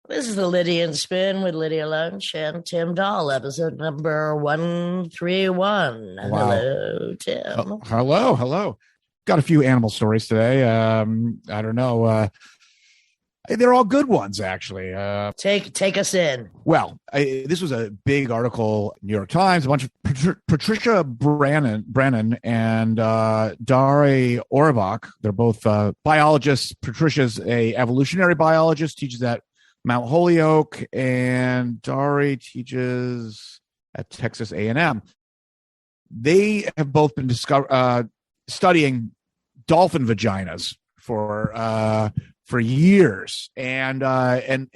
This is the Lydian Spin with Lydia Lunch and Tim Dahl, episode number 131. Wow. Hello, Tim. Hello. Got a few animal stories today. I don't know. They're all good ones, actually. Take us in. Well, this was a big article, New York Times. A bunch of Patricia Brennan and Dari Orvach. They're both biologists. Patricia's a evolutionary biologist, teaches at Mount Holyoke, and Dari teaches at Texas A&M. They have both been studying dolphin vaginas for years, and I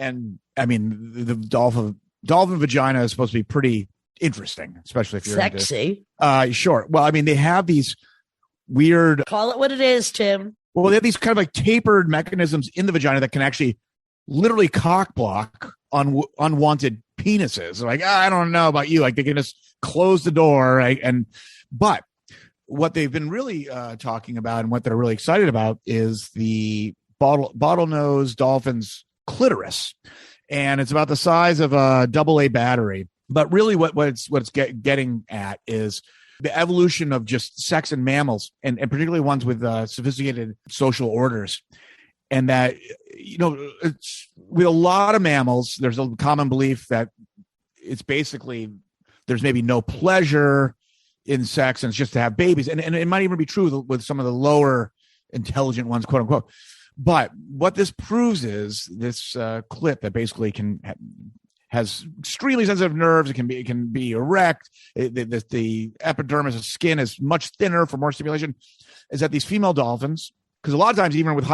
mean the dolphin vagina is supposed to be pretty interesting, especially if you're sexy. Sure. Well, I mean they have these weird. Call it what it is, Tim. Well, they have these kind of like tapered mechanisms in the vagina that can actually literally cock block on unwanted penises. Like, I don't know about you. Like they can just close the door, right? But what they've been really talking about and what they're really excited about is the bottlenose dolphin's clitoris. And it's about the size of a AA battery. But really what it's getting at is the evolution of just sex in mammals, and particularly ones with sophisticated social orders. And that, you know, it's with a lot of mammals, there's a common belief that it's basically there's maybe no pleasure in sex and it's just to have babies. And it might even be true with some of the lower intelligent ones, quote unquote. But what this proves is this clit that basically has extremely sensitive nerves. It can be erect. The epidermis of skin is much thinner for more stimulation. Is that these female dolphins, because a lot of times even with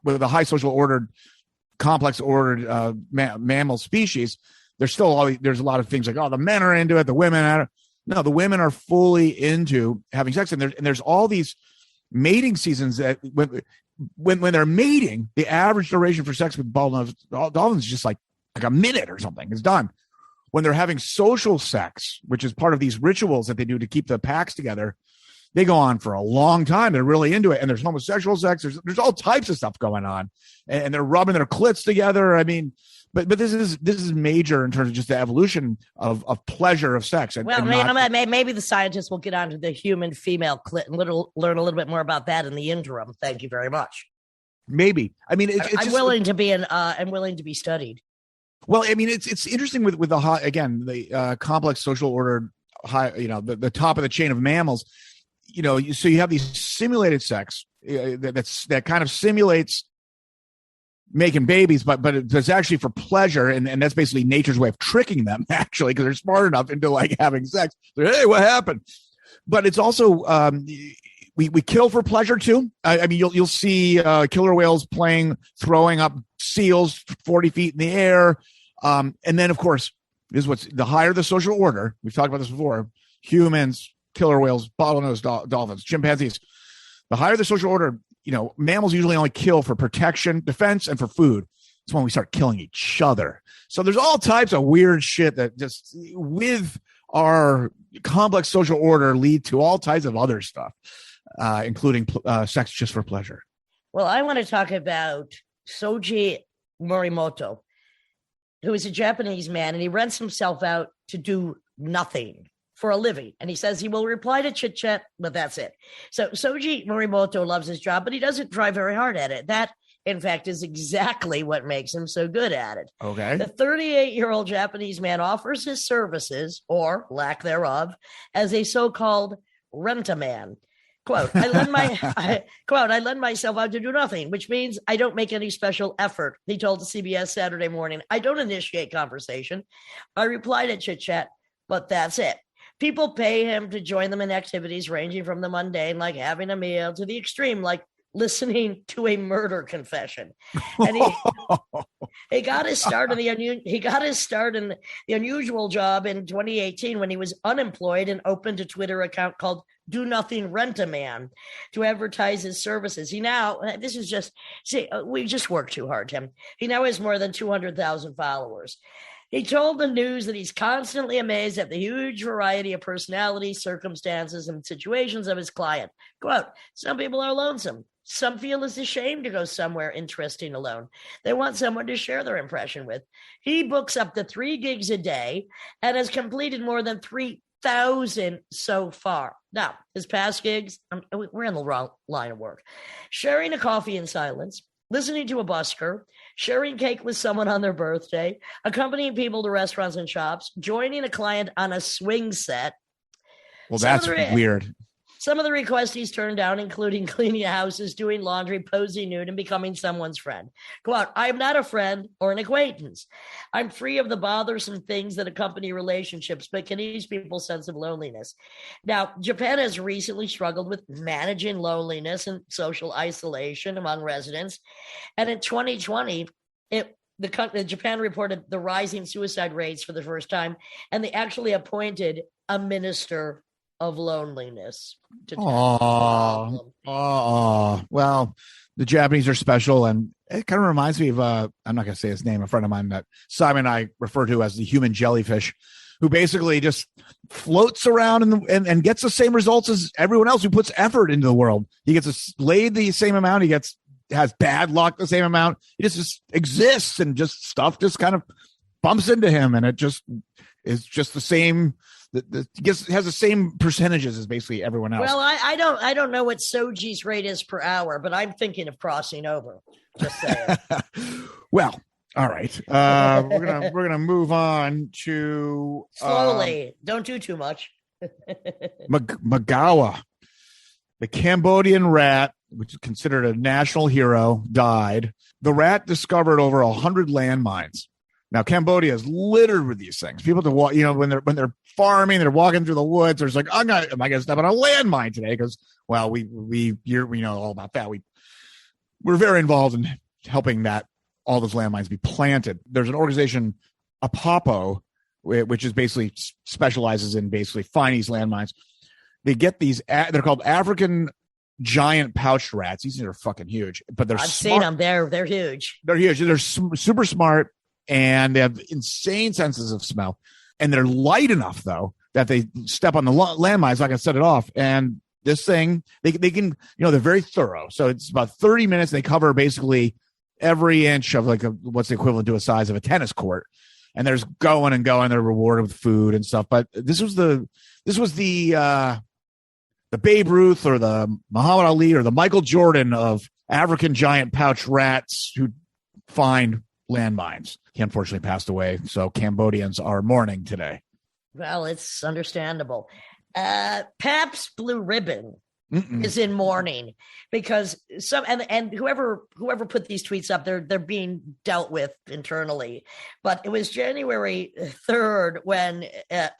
with a high social ordered, complex ordered mammal species, there's a lot of things like, oh, the men are into it, the women are. No, the women are fully into having sex, and there's all these mating seasons that when they're mating, the average duration for sex with bottlenose dolphins is just like a minute or something. It's done. When they're having social sex, which is part of these rituals that they do to keep the packs together, they go on for a long time. They're really into it. And there's homosexual sex. There's all types of stuff going on. And they're rubbing their clits together. I mean, but this is major in terms of just the evolution of pleasure of sex. Maybe the scientists will get onto the human female clit and learn a little bit more about that in the interim. Thank you very much. Maybe. I mean, I'm willing to be studied. Well, I mean, it's interesting with the complex social order, the top of the chain of mammals. So you have these simulated sex that kind of simulates making babies, but it's actually for pleasure, and that's basically nature's way of tricking them, actually, because they're smart enough into like having sex. They're, hey, what happened? But it's also we kill for pleasure too. I mean, you'll see killer whales throwing up seals 40 feet in the air, and then of course this is the higher the social order. We've talked about this before. Humans, killer whales, bottlenose dolphins, chimpanzees. The higher the social order, mammals usually only kill for protection, defense, and for food. It's when we start killing each other. So there's all types of weird shit that just with our complex social order lead to all types of other stuff, including sex just for pleasure. Well, I want to talk about Soji Morimoto, who is a Japanese man, and he rents himself out to do nothing for a living. And he says he will reply to chit chat, but that's it. So Soji Morimoto loves his job, but he doesn't try very hard at it. That, in fact, is exactly what makes him so good at it. Okay. The 38-year-old Japanese man offers his services, or lack thereof, as a so-called rent-a-man. Quote, I lend myself out to do nothing, which means I don't make any special effort. He told CBS Saturday Morning. I don't initiate conversation. I reply to chit chat, but that's it. People pay him to join them in activities ranging from the mundane, like having a meal, to the extreme, like listening to a murder confession. And he got his start in the unusual job in 2018 when he was unemployed and opened a Twitter account called Do Nothing Rent-A-Man to advertise his services. We just work too hard, Tim. He now has more than 200,000 followers. He told the news that he's constantly amazed at the huge variety of personalities, circumstances, and situations of his client. Quote, some people are lonesome. Some feel it's a shame to go somewhere interesting alone. They want someone to share their impression with. He books up to 3 gigs a day and has completed more than 3,000 so far. Now, his past gigs, we're in the wrong line of work. Sharing a coffee in silence, listening to a busker, sharing cake with someone on their birthday, accompanying people to restaurants and shops, joining a client on a swing set. Well, that's weird. Some of the requests he's turned down, including cleaning houses, doing laundry, posing nude, and becoming someone's friend. Quote, I am not a friend or an acquaintance. I'm free of the bothersome things that accompany relationships, but can ease people's sense of loneliness. Now, Japan has recently struggled with managing loneliness and social isolation among residents. And in 2020, Japan reported the rising suicide rates for the first time, and they actually appointed a minister of loneliness to well, the Japanese are special, and it kind of reminds me of I'm not going to say his name, a friend of mine that Simon and I refer to as the human jellyfish, who basically just floats around and gets the same results as everyone else who puts effort into the world. He gets laid the same amount, has bad luck the same amount. He just exists, and just stuff just kind of bumps into him, and it just is just the same. Has the same percentages as basically everyone else. Well, I don't know what Soji's rate is per hour, but I'm thinking of crossing over. Just saying. Well, all right. We're gonna move on to slowly. Don't do too much. Magawa, the Cambodian rat, which is considered a national hero, died. The rat discovered over 100 landmines. Now, Cambodia is littered with these things. People to walk, when they're farming, they're walking through the woods. There's like, am I going to step on a landmine today? Because, well, we know all about that. We're very involved in helping that all those landmines be planted. There's an organization, APAPO, which is basically specializes in basically finding these landmines. They get these. They're called African giant pouched rats. These are fucking huge, but they're. I've seen them. They're huge. They're huge. They're super smart. And they have insane senses of smell. And they're light enough, though, that they step on the landmines, like I set it off. And this thing, they can, they're very thorough. So it's about 30 minutes. They cover basically every inch of what's the equivalent to a size of a tennis court. And there's going and going. They're rewarded with food and stuff. But this was the Babe Ruth or the Muhammad Ali or the Michael Jordan of African giant pouch rats who find landmines. He unfortunately passed away, so Cambodians are mourning today. Well, it's understandable. Pabst Blue Ribbon is in mourning because whoever put these tweets up, they're being dealt with internally. But it was January 3rd when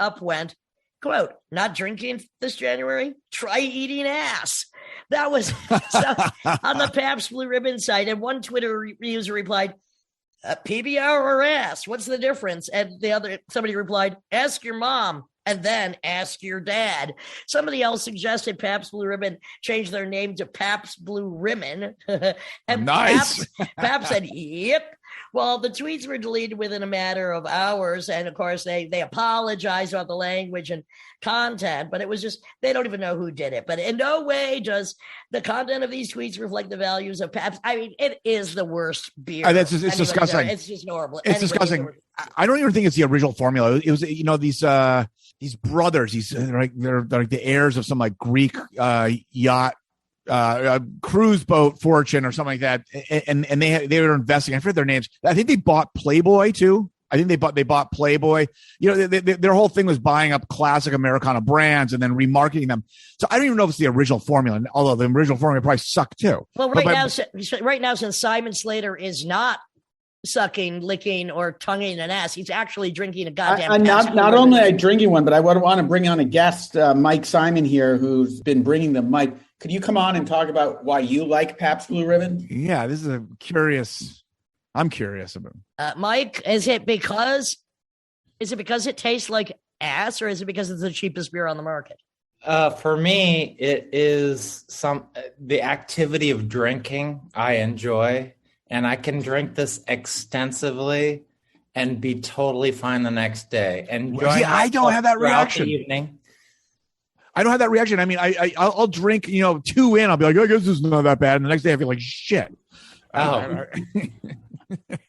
up went, quote, not drinking this January? Try eating ass. That was on the Pabst Blue Ribbon site, and one Twitter user replied, PBR or ass? What's the difference? And somebody replied, ask your mom and then ask your dad. Somebody else suggested Pabst Blue Ribbon change their name to Pabst Blue Ribbon. And nice. Pabst said, yep. Well, the tweets were deleted within a matter of hours. And of course, they apologized about the language and content, but it was just, they don't even know who did it. But in no way does the content of these tweets reflect the values of Pabst. I mean, it is the worst beer. It's disgusting. It's just horrible. It's disgusting. I don't even think it's the original formula. It was, these brothers, they're like the heirs of some Greek yacht. Cruise boat fortune or something like that, and they were investing. I forget their names. I think they bought Playboy too. I think they bought Playboy. Their whole thing was buying up classic Americana brands and then remarketing them. So I don't even know if it's the original formula. Although the original formula probably sucked too. Well, right now, since Simon Slater is not sucking, licking, or tonguing an ass, he's actually drinking a goddamn. I'm not only I drinking one, but I would want to bring on a guest, Mike Simon here, who's been bringing them. Mike, could you come on and talk about why you like Pabst Blue Ribbon? Yeah, this is I'm curious about. Mike, is it because it tastes like ass, or is it because it's the cheapest beer on the market? For me, it is the activity of drinking I enjoy, and I can drink this extensively and be totally fine the next day. And I don't have that reaction. Evening. I don't have that reaction. I mean, I'll drink, 2 in. I'll be like, I guess this is not that bad. And the next day I feel like shit. Oh.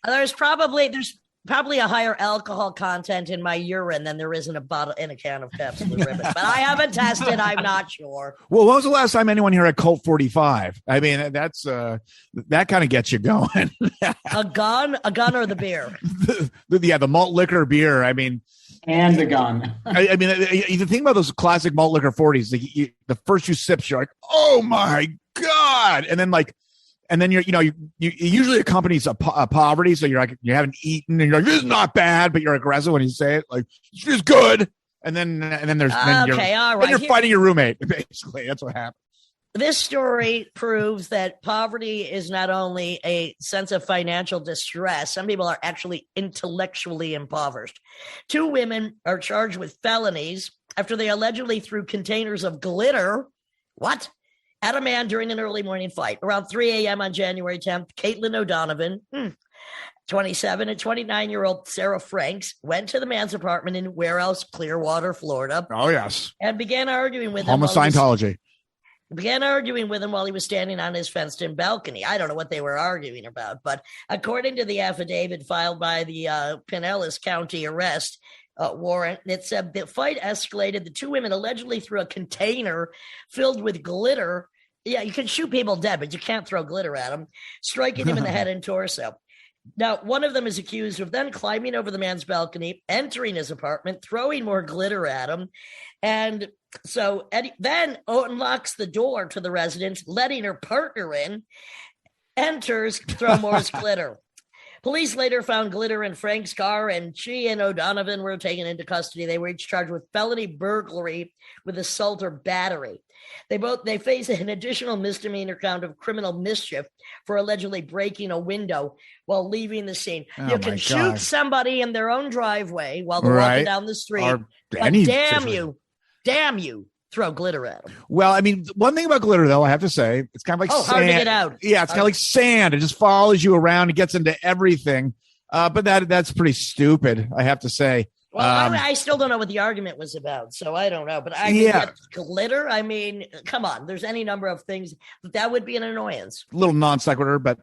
There's probably a higher alcohol content in my urine than there is in a can of Pepsi Ribbon. But I haven't tested. I'm not sure. Well, when was the last time anyone here had Colt 45? I mean, that's that kind of gets you going. A gun or the beer? The malt liquor beer. I mean, and the gun. I mean, the thing about those classic malt liquor 40s, the first few sips, you're like, oh my God. And then you usually accompanies a poverty. So you're like, you haven't eaten and you're like, this is not bad, but you're aggressive when you say it. Like, it's good. And then there's, okay. All right. Then you're fighting your roommate. Basically, that's what happens. This story proves that poverty is not only a sense of financial distress. Some people are actually intellectually impoverished. 2 women are charged with felonies after they allegedly threw containers of glitter. What? At a man during an early morning fight. Around 3 a.m. on January 10th, Caitlin O'Donovan, 27 and 29-year-old Sarah Franks, went to the man's apartment in Warehouse, Clearwater, Florida. Oh, yes. And began arguing with him. Scientology. Began arguing with him while he was standing on his fenced-in balcony. I don't know what they were arguing about, but according to the affidavit filed by the Pinellas County arrest warrant, it said the fight escalated. The 2 women allegedly threw a container filled with glitter. Yeah, you can shoot people dead, but you can't throw glitter at them, striking him in the head and torso. Now, one of them is accused of then climbing over the man's balcony, entering his apartment, throwing more glitter at him. And so Eddie then unlocks the door to the residence, letting her partner in, enters, throw more glitter. Police later found glitter in Frank's car, and she and O'Donovan were taken into custody. They were each charged with felony burglary with assault or battery. They face an additional misdemeanor count of criminal mischief for allegedly breaking a window while leaving the scene. You can shoot somebody in their own driveway while they're walking down the street. Damn you, throw glitter at them. Well, I mean, one thing about glitter, though, I have to say, it's kind of like sand. Hard to get out. Yeah, it's kind of like sand. It just follows you around. It gets into everything. But that's pretty stupid, I have to say. Well, I still don't know what the argument was about, so I don't know. But I mean, glitter, I mean, come on. There's any number of things that would be an annoyance. A little non sequitur, but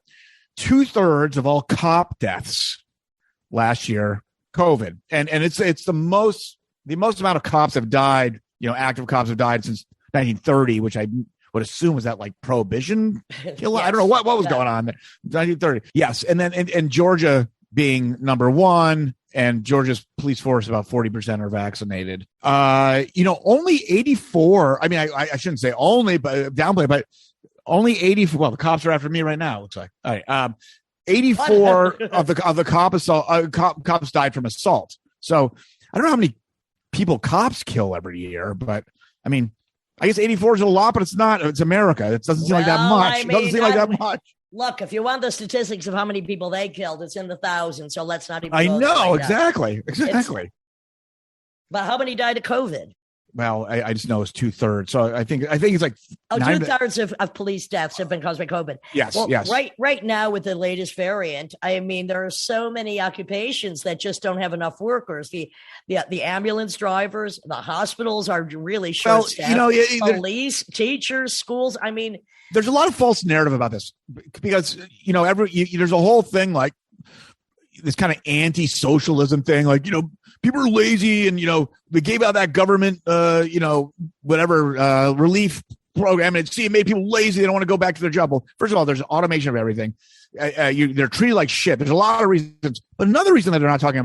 2/3 of all cop deaths last year, COVID. And it's the most amount of cops have died, active cops have died since 1930, which I would assume was that like prohibition. Yes. I don't know what was going on there. 1930. Yes. And then and Georgia being number 1. And Georgia's police force, about 40% are vaccinated. Only 84. I mean, I shouldn't say only, but downplay, but only 84. Well, the cops are after me right now. It looks like. All right. 84 of the cops died from assault. So I don't know how many people cops kill every year, but I mean, I guess 84 is a lot, but it's not. It's America. It doesn't seem like that much. It doesn't seem like that much. Look, if you want the statistics of how many people they killed, it's in the thousands. So let's not even. I know exactly. But how many died of COVID? Well, I just know it's 2/3. So I think it's like 2/3 of police deaths have been caused by COVID. Yes, well, yes. Right now with the latest variant, I mean, there are so many occupations that just don't have enough workers. The ambulance drivers, the hospitals are really short-staffed. Police, teachers, schools. I mean, there's a lot of false narrative about this because there's a whole thing like this kind of anti-socialism thing, like people are lazy and they gave out that government relief program and it made people lazy. They don't want to go back to their job. Well, first of all, there's automation of everything. They're treated like shit. There's a lot of reasons, but another reason that they're not talking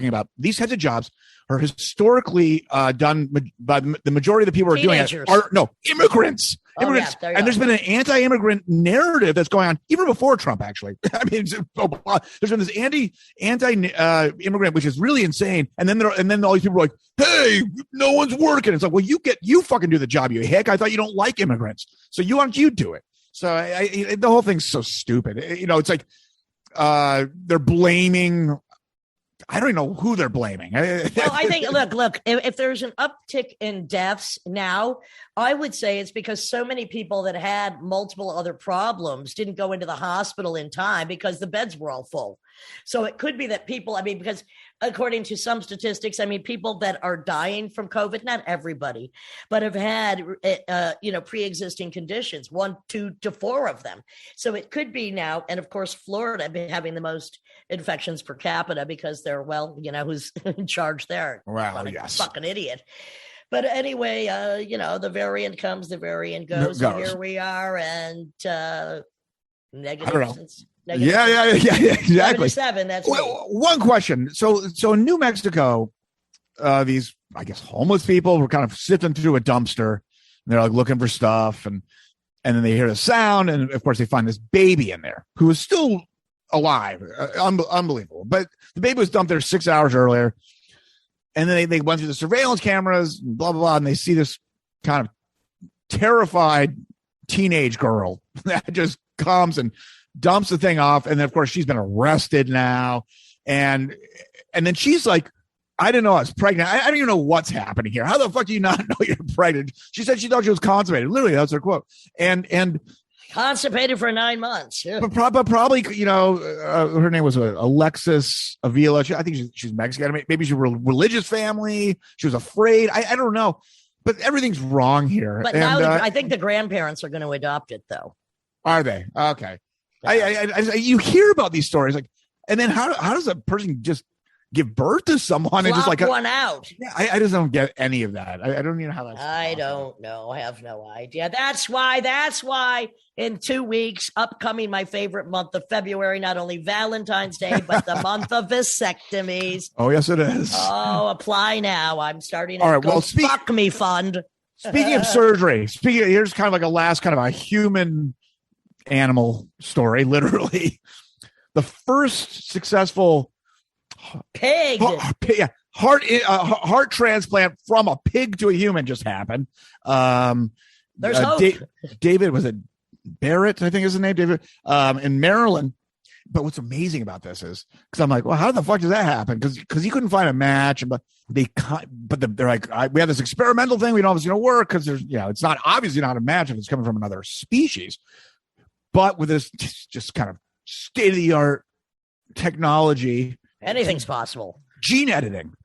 about these types of jobs are historically done by the majority of the people who are doing it are immigrants. Immigrants. Yeah, and there's been an anti-immigrant narrative that's going on even before Trump, actually. I mean, there's been this anti-immigrant, which is really insane. And then all these people are like, hey, no one's working. It's like, well, you fucking do the job, you hick. I thought you don't like immigrants. So why don't you do it? So the whole thing's so stupid. It's like they're blaming. I don't even know who they're blaming. Well, I think, look, if there's an uptick in deaths now, I would say it's because so many people that had multiple other problems didn't go into the hospital in time because the beds were all full. So it could be that people, I mean, because according to some statistics, I mean, people that are dying from COVID, not everybody, but have had, pre-existing conditions, 1, 2 to 4 of them. So it could be now. And of course, Florida having the most infections per capita because they're, who's in charge there? Well, yes. Fucking idiot. But anyway, the variant comes, the variant goes. And here we are, and negative. Yeah, exactly. 7. That's one question. So in New Mexico, these, I guess, homeless people were kind of sifting through a dumpster. And they're like looking for stuff, and then they hear the sound, and of course they find this baby in there who is still alive. Unbelievable. But the baby was dumped there 6 hours earlier. And then they went through the surveillance cameras, and blah, blah, blah, and they see this kind of terrified teenage girl that just comes and dumps the thing off. And then, of course, she's been arrested now. And then she's like, I didn't know I was pregnant. I don't even know what's happening here. How the fuck do you not know you're pregnant? She said she thought she was constipated. Literally, that's her quote. And constipated for 9 months. Yeah. But probably, her name was Alexis Avila. I think she's Mexican. Maybe she's a religious family. She was afraid. I don't know. But everything's wrong here. But now I think the grandparents are going to adopt it, though. Are they? Okay. You hear about these stories, like, and then how does a person just give birth to someone and just like one out? Yeah, I just don't get any of that. I don't even know how that's. I don't know. I have no idea. That's why in 2 weeks, upcoming my favorite month of February, not only Valentine's Day, but the month of vasectomies. Oh, yes, it is. Oh, apply now. I'm starting. All right. Well, fuck me fund. Speaking of surgery, here's kind of like a last kind of a human animal story. Literally, the first successful pig heart transplant from a pig to a human just happened. There's hope. David, was it Barrett? I think is the name, David, in Maryland. But what's amazing about this is because I'm like, well, how the fuck does that happen? Because he couldn't find a match, but they're like, we have this experimental thing. We don't know if it's going to work because there's, it's not obviously not a match if it's coming from another species. But with this just kind of state of the art technology, anything's possible. Gene editing.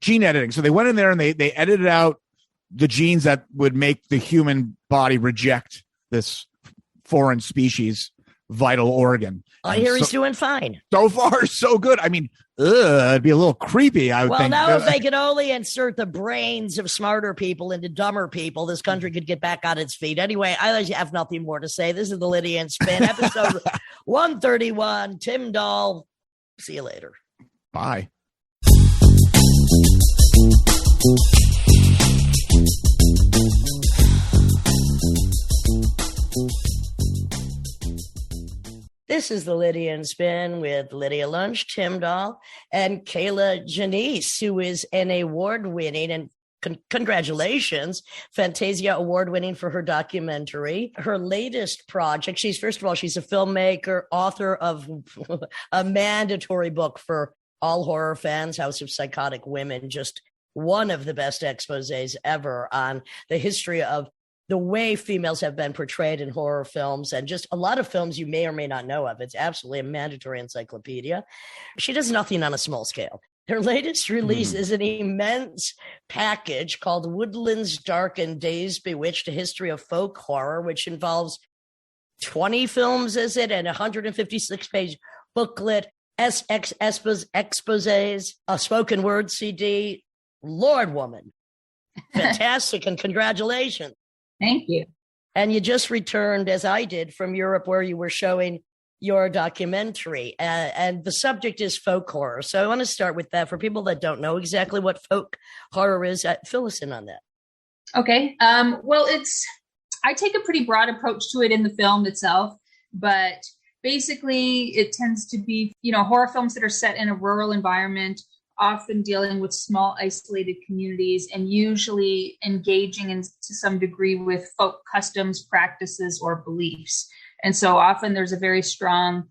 So they went in there and they edited out the genes that would make the human body reject this foreign species vital organ. I hear he's doing fine. So far, so good. I mean, it'd be a little creepy, I would think. Well, now if they could only insert the brains of smarter people into dumber people, this country could get back on its feet. Anyway, I have nothing more to say. This is the Lydia and Spin, episode 131. Tim Dahl. See you later. Bye. This is the Lydia and Spin with Lydia Lunch, Tim Dahl, and Kier-La Janisse, who is an award-winning and congratulations, Fantasia award-winning for her documentary. Her latest project, she's a filmmaker, author of a mandatory book for all horror fans, House of Psychotic Women, just one of the best exposés ever on the history of the way females have been portrayed in horror films and just a lot of films you may or may not know of. It's absolutely a mandatory encyclopedia. She does nothing on a small scale. Her latest release is an immense package called Woodlands, Darkened Days, Bewitched, A History of Folk Horror, which involves 20 films, is it, and 156-page booklet, exposés, a spoken word CD. Lord, woman. Fantastic, and congratulations. Thank you. And you just returned, as I did, from Europe where you were showing your documentary. And the subject is folk horror. So I want to start with that. For people that don't know exactly what folk horror is, fill us in on that. Okay. Well, I take a pretty broad approach to it in the film itself, but basically it tends to be, horror films that are set in a rural environment, often dealing with small isolated communities and usually engaging to some degree with folk customs, practices, or beliefs. And so often there's a very strong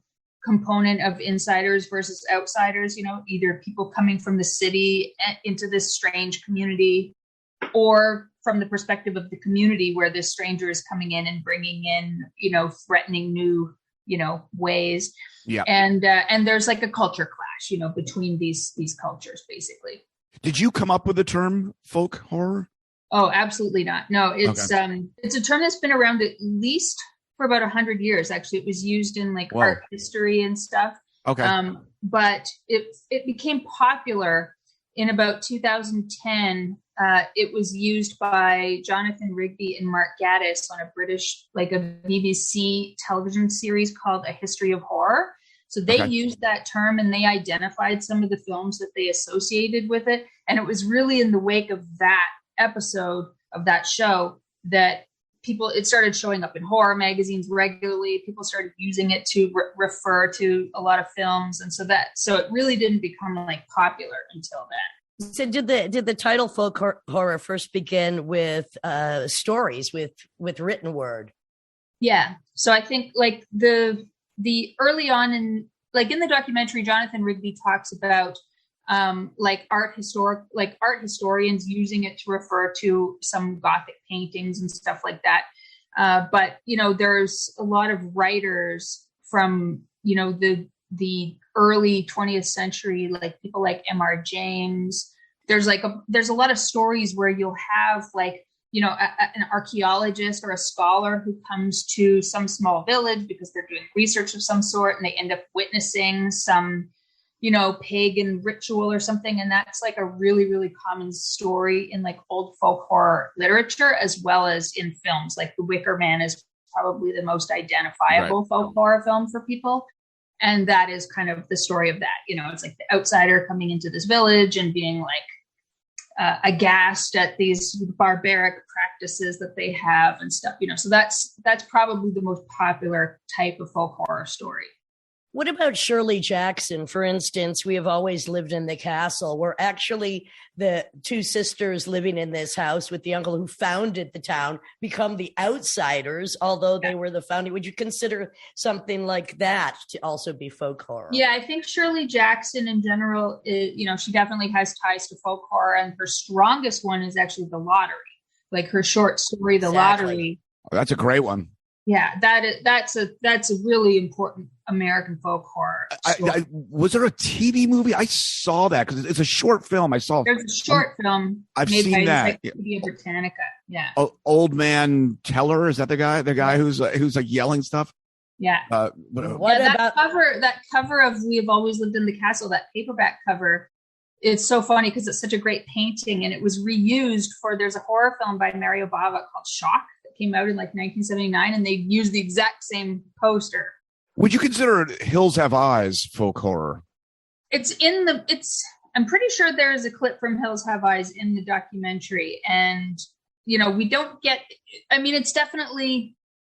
component of insiders versus outsiders, either people coming from the city into this strange community, or from the perspective of the community where this stranger is coming in and bringing in, threatening new ways. Yeah. And there's like a culture clash, between these cultures, basically. Did you come up with the term folk horror? Oh, absolutely not. No, it's a term that's been around at least for about 100 years. Actually, it was used in like art history and stuff. Okay. But it became popular in about 2010. It was used by Jonathan Rigby and Mark Gatiss on a BBC television series called A History of Horror. So they used that term and they identified some of the films that they associated with it. And it was really in the wake of that episode of that show that it started showing up in horror magazines regularly. People started using it to refer to a lot of films. And so it really didn't become like popular until then. So did the title folk horror first begin with stories with written word? Yeah. So I think like the early on in the documentary, Jonathan Rigby talks about art historians using it to refer to some Gothic paintings and stuff like that. But there's a lot of writers from the early 20th century, like people like M.R. James. There's a lot of stories where you'll have an archaeologist or a scholar who comes to some small village because they're doing research of some sort, and they end up witnessing some pagan ritual or something. And that's like a really, really common story in like old folk horror literature, as well as in films. Like The Wicker Man is probably the most identifiable folk horror film for people. And that is kind of the story of that. It's like the outsider coming into this village and being like aghast at these barbaric practices that they have and stuff, so that's probably the most popular type of folk horror story. What about Shirley Jackson? For instance, We Have Always Lived in the Castle, where actually the two sisters living in this house with the uncle who founded the town become the outsiders, although they were the founding. Would you consider something like that to also be folk horror? Yeah, I think Shirley Jackson in general, she definitely has ties to folk horror, and her strongest one is actually The Lottery. Like her short story, The Lottery. Oh, that's a great one. Yeah, that's a really important American folk horror. Was there a TV movie? I saw that because it's a short film. There's a short film. I've seen that. Encyclopedia Britannica. Yeah. Old Man Teller, is that the guy? The guy who's like yelling stuff. Yeah. That cover of We Have Always Lived in the Castle, that paperback cover. It's so funny because it's such a great painting, and it was reused there's a horror film by Mario Bava called Shock that came out in like 1979, and they used the exact same poster. Would you consider Hills Have Eyes folk horror? I'm pretty sure there is a clip from Hills Have Eyes in the documentary, and we don't get. I mean, it's definitely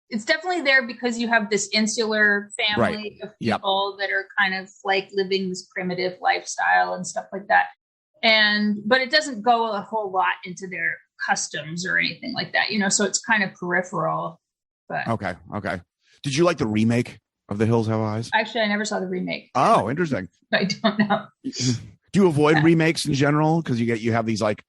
there because you have this insular family of people that are kind of like living this primitive lifestyle and stuff like that. But it doesn't go a whole lot into their customs or anything like that, so it's kind of peripheral. But Okay. Did you like the remake of The Hills Have Eyes? Actually, I never saw the remake. Oh, interesting. I don't know. Do you avoid remakes in general? Because you have these like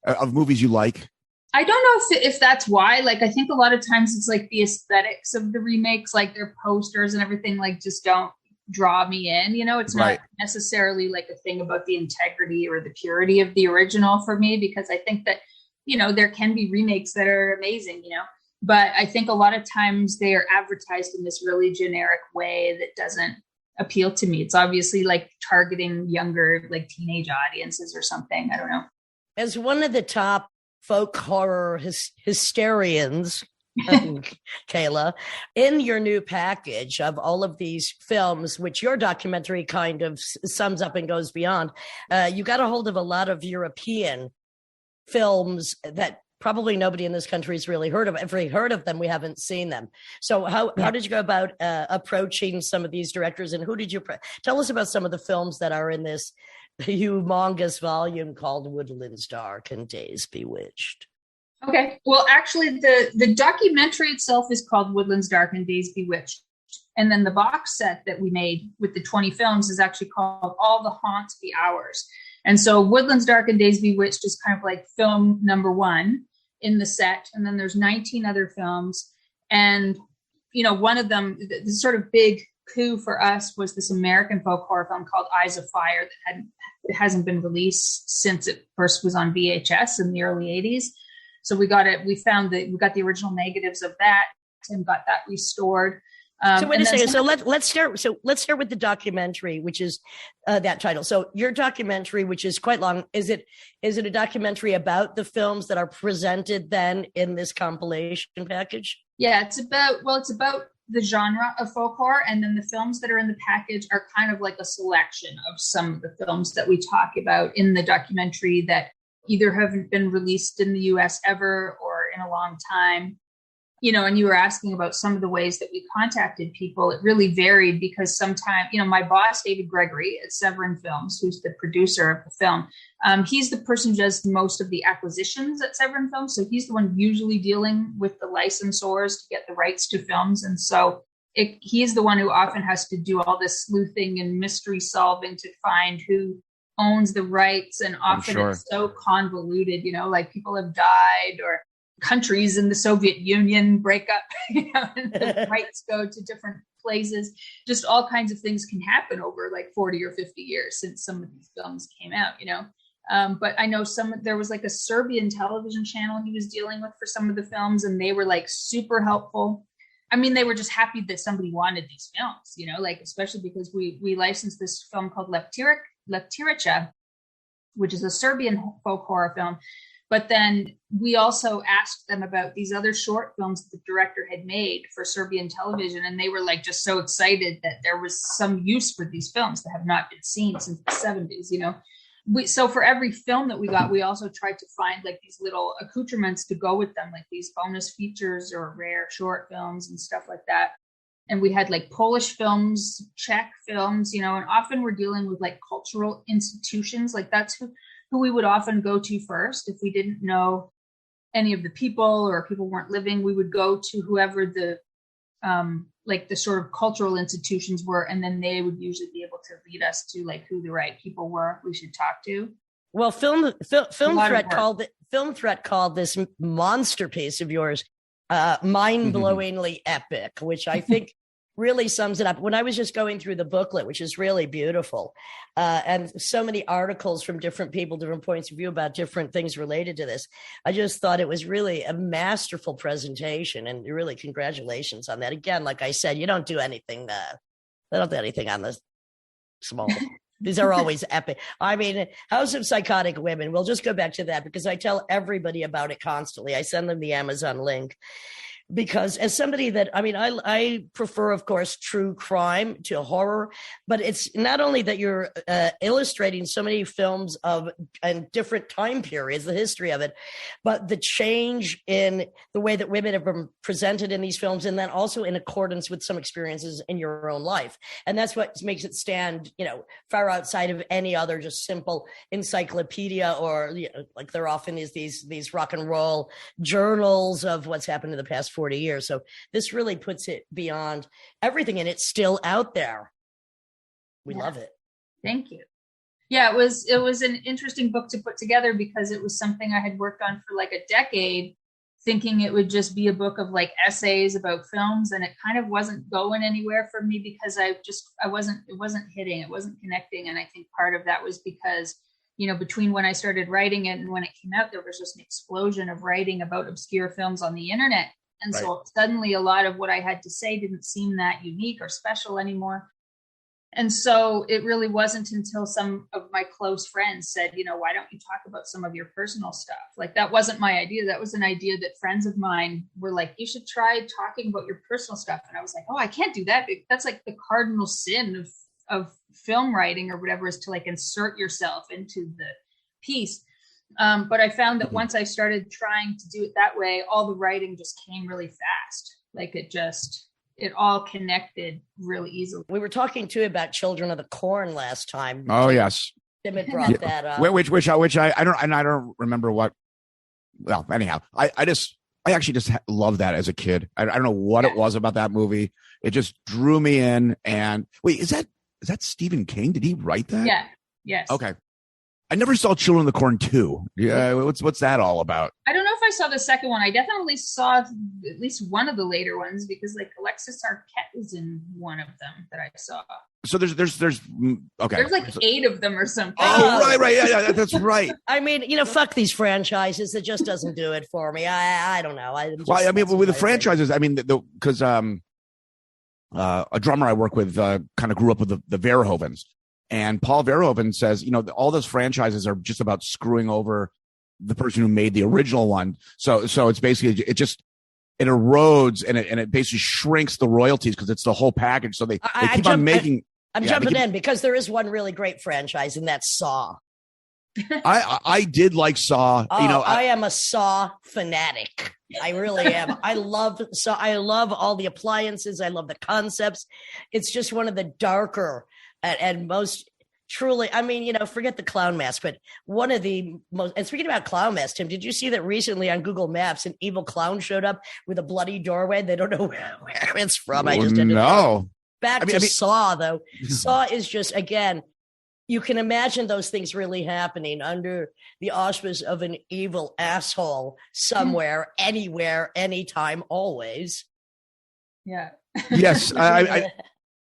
of movies you like? I don't know if that's why. Like, I think a lot of times it's like the aesthetics of the remakes, like their posters and everything, like just don't draw me in. It's not necessarily like a thing about the integrity or the purity of the original for me, because I think that, there can be remakes that are amazing, but I think a lot of times they are advertised in this really generic way that doesn't appeal to me. It's obviously like targeting younger, like teenage audiences or something. I don't know. As one of the top folk horror hysterians, Kayla, in your new package of all of these films, which your documentary kind of sums up and goes beyond, you got a hold of a lot of European films that probably nobody in this country has really heard of. If we heard of them, we haven't seen them. So how did you go about approaching some of these directors, and who did you tell us about some of the films that are in this humongous volume called Woodlands Dark and Days Bewitched? Okay. Well, actually, the documentary itself is called Woodlands Dark and Days Bewitched. And then the box set that we made with the 20 films is actually called All the Haunts Be Ours. And so Woodlands Dark and Days Bewitched is kind of like film number one in the set. And then there's 19 other films. And one of them, the sort of big coup for us was this American folk horror film called Eyes of Fire that hasn't been released since it first was on VHS in the early 80s. So we got the original negatives of that and got that restored. So wait a second. So let's start. So let's start with the documentary, which is that title. So your documentary, which is quite long, is it a documentary about the films that are presented then in this compilation package? Yeah, it's about the genre of folk horror, and then the films that are in the package are kind of like a selection of some of the films that we talk about in the documentary that either haven't been released in the US ever or in a long time. And you were asking about some of the ways that we contacted people. It really varied because sometimes, my boss, David Gregory at Severin Films, who's the producer of the film, he's the person who does most of the acquisitions at Severin Films. So he's the one usually dealing with the licensors to get the rights to films. And so he's the one who often has to do all this sleuthing and mystery solving to find who owns the rights. And often it's so convoluted, like people have died or countries in the Soviet Union break up, and the rights go to different places. Just all kinds of things can happen over like 40 or 50 years since some of these films came out, But I know there was like a Serbian television channel he was dealing with for some of the films, and they were like super helpful. I mean, they were just happy that somebody wanted these films, like especially because we licensed this film called Leptirica, which is a Serbian folk horror film. But then we also asked them about these other short films that the director had made for Serbian television. And they were like just so excited that there was some use for these films that have not been seen since the 70s, So for every film that we got, we also tried to find like these little accoutrements to go with them, like these bonus features or rare short films and stuff like that. And we had like Polish films, Czech films, and often we're dealing with like cultural institutions. Like that's who we would often go to first. If we didn't know any of the people or people weren't living, we would go to whoever the sort of cultural institutions were. And then they would usually be able to lead us to like who the right people were we should talk to. Well, Film Threat called this monster piece of yours mind-blowingly epic, which I think really sums it up. When I was just going through the booklet, which is really beautiful, and so many articles from different people, different points of view about different things related to this, I just thought it was really a masterful presentation, and really congratulations on that. Again, like I said, you don't do anything, they don't do anything on the small. These are always epic. I mean, House of Psychotic Women, we'll just go back to that because I tell everybody about it constantly. I send them the Amazon link. Because as somebody that, I prefer, of course, true crime to horror, but it's not only that you're illustrating so many films and different time periods, the history of it, but the change in the way that women have been presented in these films, and then also in accordance with some experiences in your own life. And that's what makes it stand, far outside of any other just simple encyclopedia, or like there often is these rock and roll journals of what's happened in the past 40 years. So this really puts it beyond everything, and it's still out there. We love it. Thank you. Yeah, it was an interesting book to put together because it was something I had worked on for like a decade, thinking it would just be a book of like essays about films, and it kind of wasn't going anywhere for me because it wasn't hitting, it wasn't connecting. And I think part of that was because between when I started writing it and when it came out, there was just an explosion of writing about obscure films on the internet. And so suddenly a lot of what I had to say didn't seem that unique or special anymore. And so it really wasn't until some of my close friends said, why don't you talk about some of your personal stuff? Like, that wasn't my idea. That was an idea that friends of mine were like, you should try talking about your personal stuff. And I was like, oh, I can't do that. That's like the cardinal sin of film writing or whatever, is to like insert yourself into the piece. But I found that once I started trying to do it that way, all the writing just came really fast. Like it all connected really easily. We were talking too about Children of the Corn last time. Oh, yes. Tim had brought that up. Which I don't remember what. Well, anyhow, I actually just love that as a kid. I don't know what it was about that movie. It just drew me in. And wait, is that Stephen King? Did he write that? Yeah. Yes. Okay. I never saw Children of the Corn 2. Yeah, what's that all about? I don't know if I saw the second one. I definitely saw at least one of the later ones because like Alexis Arquette was in one of them that I saw. So there's okay. There's like 8 of them or something. Oh, right. Yeah, that's right. I mean, fuck these franchises. It just doesn't do it for me. I don't know. Well, I mean, with the franchises, I mean, because a drummer I work with kind of grew up with the Verhovens, and Paul Verhoeven says, all those franchises are just about screwing over the person who made the original one. So it's basically it erodes and it basically shrinks the royalties because it's the whole package. So they keep on making. I'm jumping in because there is one really great franchise, and that's Saw. I did like Saw. I am a Saw fanatic. I really am. I love Saw. I love all the appliances. I love the concepts. It's just one of the darker and most truly. I mean, forget the clown mask, but one of the most. And speaking about clown mask, Tim, did you see that recently on Google Maps an evil clown showed up with a bloody doorway? They don't know where it's from. I just didn't know. Back to Saw, though. Saw is just, again, you can imagine those things really happening under the auspice of an evil asshole somewhere, anywhere, anytime, always. Yeah. Yes. But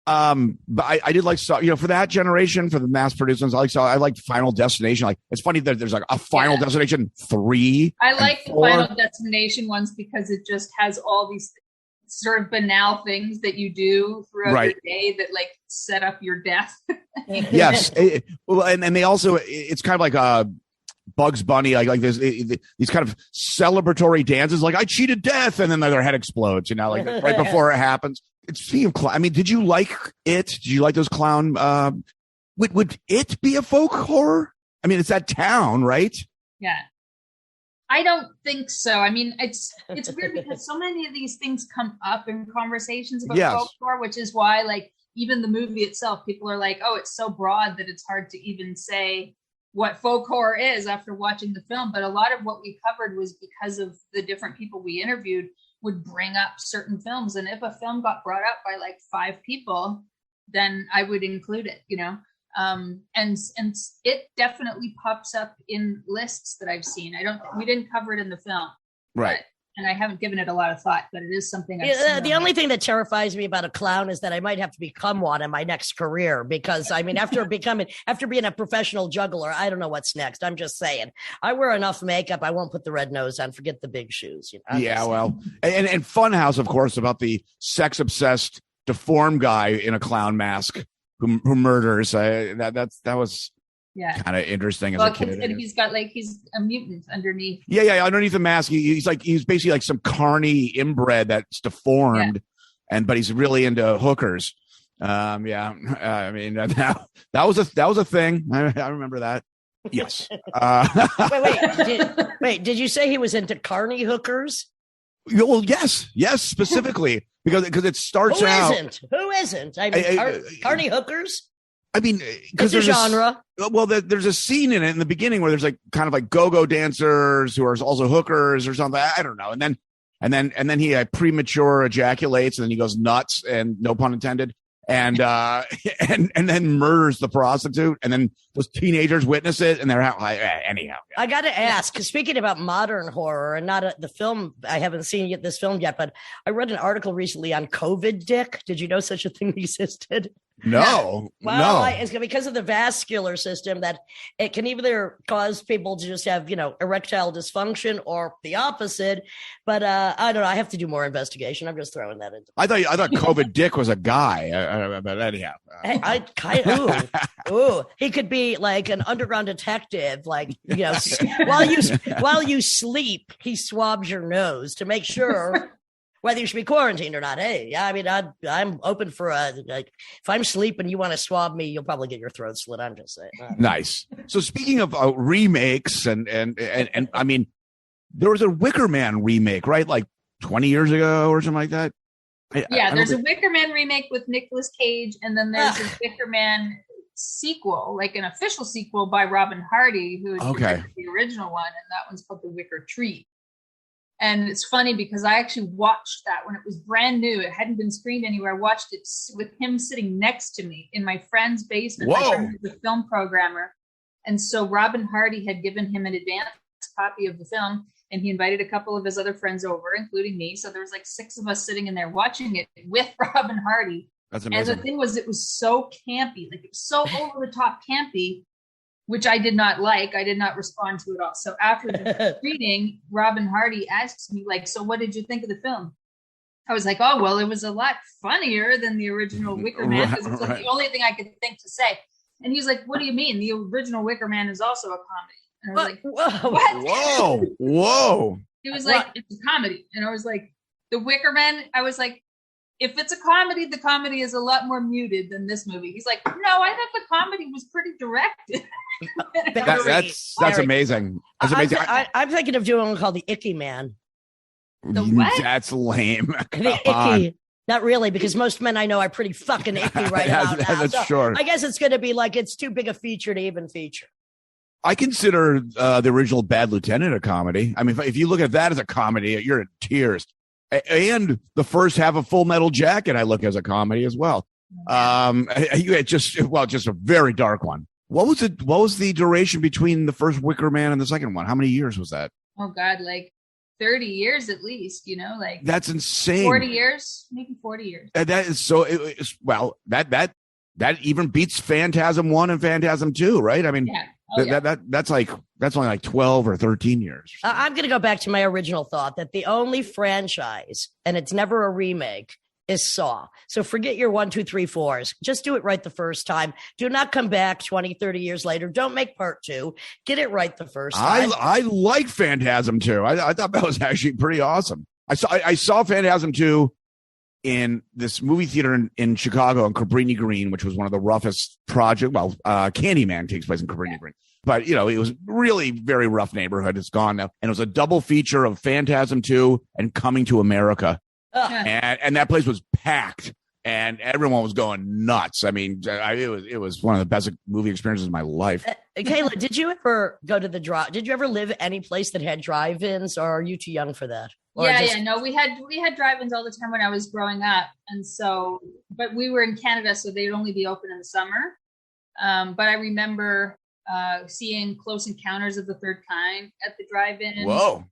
I did like Saw, for that generation, for the mass produced ones. I liked Final Destination. Like, it's funny that there's like a Final Destination 3. I like the Final Destination ones because it just has all these sort of banal things that you do throughout your day that like set up your death. Yes. Well, and they also, it's kind of like Bugs Bunny, like there's these kind of celebratory dances, like I cheated death, and then their head explodes, like right before it happens. I mean, did you like it? Did you like those clown? Would it be a folk horror? I mean, it's that town, right? Yeah. I don't think so. I mean, it's weird because so many of these things come up in conversations about folk horror, which is why, like, even the movie itself, people are like, oh, it's so broad that it's hard to even say what folk horror is after watching the film. But a lot of what we covered was because of the different people we interviewed would bring up certain films. And if a film got brought up by like 5 people, then I would include it, and it definitely pops up in lists that I've seen. We didn't cover it in the film. Right. And I haven't given it a lot of thought, but it is something I've seen. The only thing that terrifies me about a clown is that I might have to become one in my next career, because I mean, after being a professional juggler, I don't know what's next. I'm just saying, I wear enough makeup. I won't put the red nose on. Forget the big shoes. Yeah, well, and Funhouse, of course, about the sex obsessed, deformed guy in a clown mask who murders. That was kind of interesting as a kid. And he's a mutant underneath. Yeah. Underneath the mask, he's basically like some carny inbred that's deformed, but he's really into hookers. I mean that was a thing. I remember that. Yes. Wait. Did you say he was into carny hookers? Well, yes, specifically because it starts out. Who isn't? I mean, carny hookers. I mean, because there's a genre. There's a scene in it in the beginning where there's like kind of like go-go dancers who are also hookers or something. I don't know. And then he premature ejaculates, and then he goes nuts, and no pun intended. And then murders the prostitute, and then those teenagers witness it, and they're out. Anyhow, I got to ask. Speaking about modern horror, and not the film, I haven't seen this film yet, but I read an article recently on COVID dick. Did you know such a thing existed? No. Well, it's because of the vascular system that it can either cause people to just have, erectile dysfunction or the opposite. But I don't know. I have to do more investigation. I'm just throwing that in. I thought COVID dick was a guy. But anyhow, he could be like an underground detective. Like while you sleep, he swabs your nose to make sure whether you should be quarantined or not. Hey, I mean, I'm open for if I'm sleeping, you want to swab me, you'll probably get your throat slit. I'm just saying. Nice. So speaking of remakes and I mean, there was a Wicker Man remake, right? Like 20 years ago or something like that. There's a Wicker Man remake with Nicolas Cage, and then there's a Wicker Man sequel, like an official sequel by Robin Hardy, who is the original one, and that one's called The Wicker Tree. And it's funny because I actually watched that when it was brand new. It hadn't been screened anywhere. I watched it with him sitting next to me in my friend's basement. Whoa. My friend was a film programmer. And so Robin Hardy had given him an advance copy of the film. and he invited a couple of his other friends over, including me. So there was like 6 of us sitting in there watching it with Robin Hardy. That's amazing. And the thing was, it was so campy, like it was so over the top campy, which I did not like. I did not respond to it all. So after the screening, Robin Hardy asks me, like, so what did you think of the film? I was like, oh, well, it was a lot funnier than the original Wicker Man, because it's like the only thing I could think to say. And he was like, what do you mean? The original Wicker Man is also a comedy. And I was like, what? Whoa. He was like, it's a comedy. And I was like, the Wicker Man, I was like, if it's a comedy, the comedy is a lot more muted than this movie. He's like, no, I thought the comedy was pretty directed. That's amazing. That's amazing. I'm thinking of doing one called The Icky Man. The what? That's lame. The Icky. Not really, because most men I know are pretty fucking icky right now. That's sure. I guess it's going to be like it's too big a feature to even feature. I consider the original Bad Lieutenant a comedy. I mean, if you look at that as a comedy, you're in tears. And the first half of Full Metal Jacket, I look as a comedy as well. Just a very dark one. What was the duration between the first Wicker Man and the second one? How many years was that? Oh God, like 30 years at least, like that's insane. 40 years, maybe 40 years. And that is so, that even beats Phantasm 1 and Phantasm 2, right? I mean, that's only like 12 or 13 years. I'm going to go back to my original thought that the only franchise, and it's never a remake, is Saw. So forget your 1, 2, 3, 4s. Just do it right the first time. Do not come back 20, 30 years later. Don't make part 2. Get it right the first time. I like Phantasm 2. I thought that was actually pretty awesome. I saw Phantasm 2 in this movie theater in Chicago on Cabrini Green, which was one of the roughest projects. Well, Candyman takes place in Cabrini Green. But, it was really very rough neighborhood. It's gone now. And it was a double feature of Phantasm 2 and Coming to America. And that place was packed and everyone was going nuts. I mean, it was one of the best movie experiences of my life. Kayla, did you ever go to the drive? Did you ever live any place that had drive-ins, or are you too young for that? No, we had drive-ins all the time when I was growing up. And so, but we were in Canada, so they'd only be open in the summer. But I remember seeing Close Encounters of the Third Kind at the drive-in. Whoa.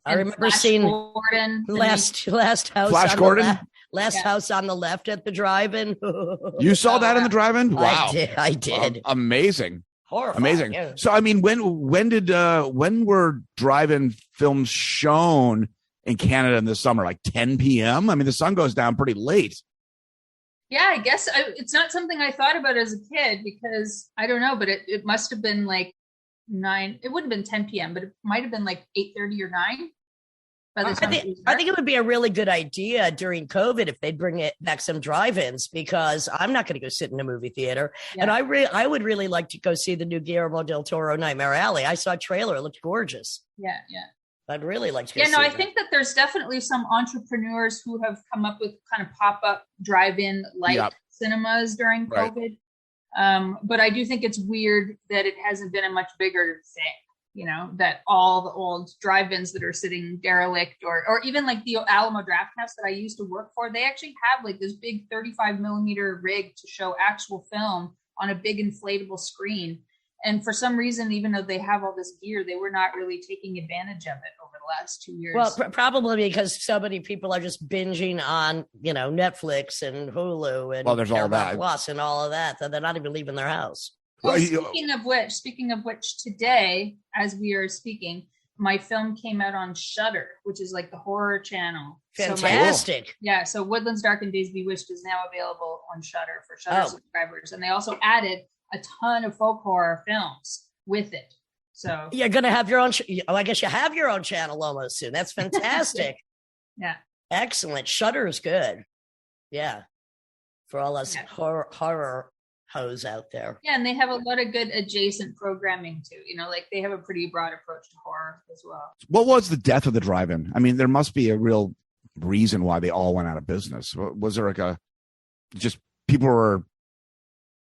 I remember seeing Gordon, last house. Flash Gordon? House on the left at the drive-in. You saw that in the drive-in? Wow. I did. Amazing. Horrifying. Amazing. Yeah. So, I mean, when were drive-in films shown in Canada in the summer? Like 10 p.m.? I mean, the sun goes down pretty late. Yeah, I guess it's not something I thought about as a kid because I don't know, but it must have been like 9. It wouldn't have been 10 p.m., but it might have been like 8:30 or 9. I think it would be a really good idea during COVID if they'd bring it back some drive-ins, because I'm not going to go sit in a movie theater. Yeah. And I would really like to go see the new Guillermo del Toro Nightmare Alley. I saw a trailer. It looked gorgeous. Yeah. I'd really like to go see I think that there's definitely some entrepreneurs who have come up with kind of pop-up drive-in light cinemas during COVID. But I do think it's weird that it hasn't been a much bigger thing. That all the old drive-ins that are sitting derelict or even like the Alamo Draft House that I used to work for, they actually have like this big 35 millimeter rig to show actual film on a big inflatable screen. And for some reason, even though they have all this gear, they were not really taking advantage of it over the last 2 years. Well, probably because so many people are just binging on, Netflix and Hulu and there's all that Plus and all of that they're not even leaving their house. Well, speaking of which, today, as we are speaking, my film came out on Shudder, which is like the horror channel. Fantastic. So Woodlands, Dark Days, Bewitched is now available on Shudder for Shudder subscribers. And they also added a ton of folk horror films with it. So you're going to have your own, I guess you have your own channel almost soon. That's fantastic. Yeah. Excellent. Shudder is good. Yeah. For all us horror hoes out there. Yeah, and they have a lot of good adjacent programming too. Like they have a pretty broad approach to horror as well. What was the death of the drive-in? I mean, there must be a real reason why they all went out of business. Was there like just people were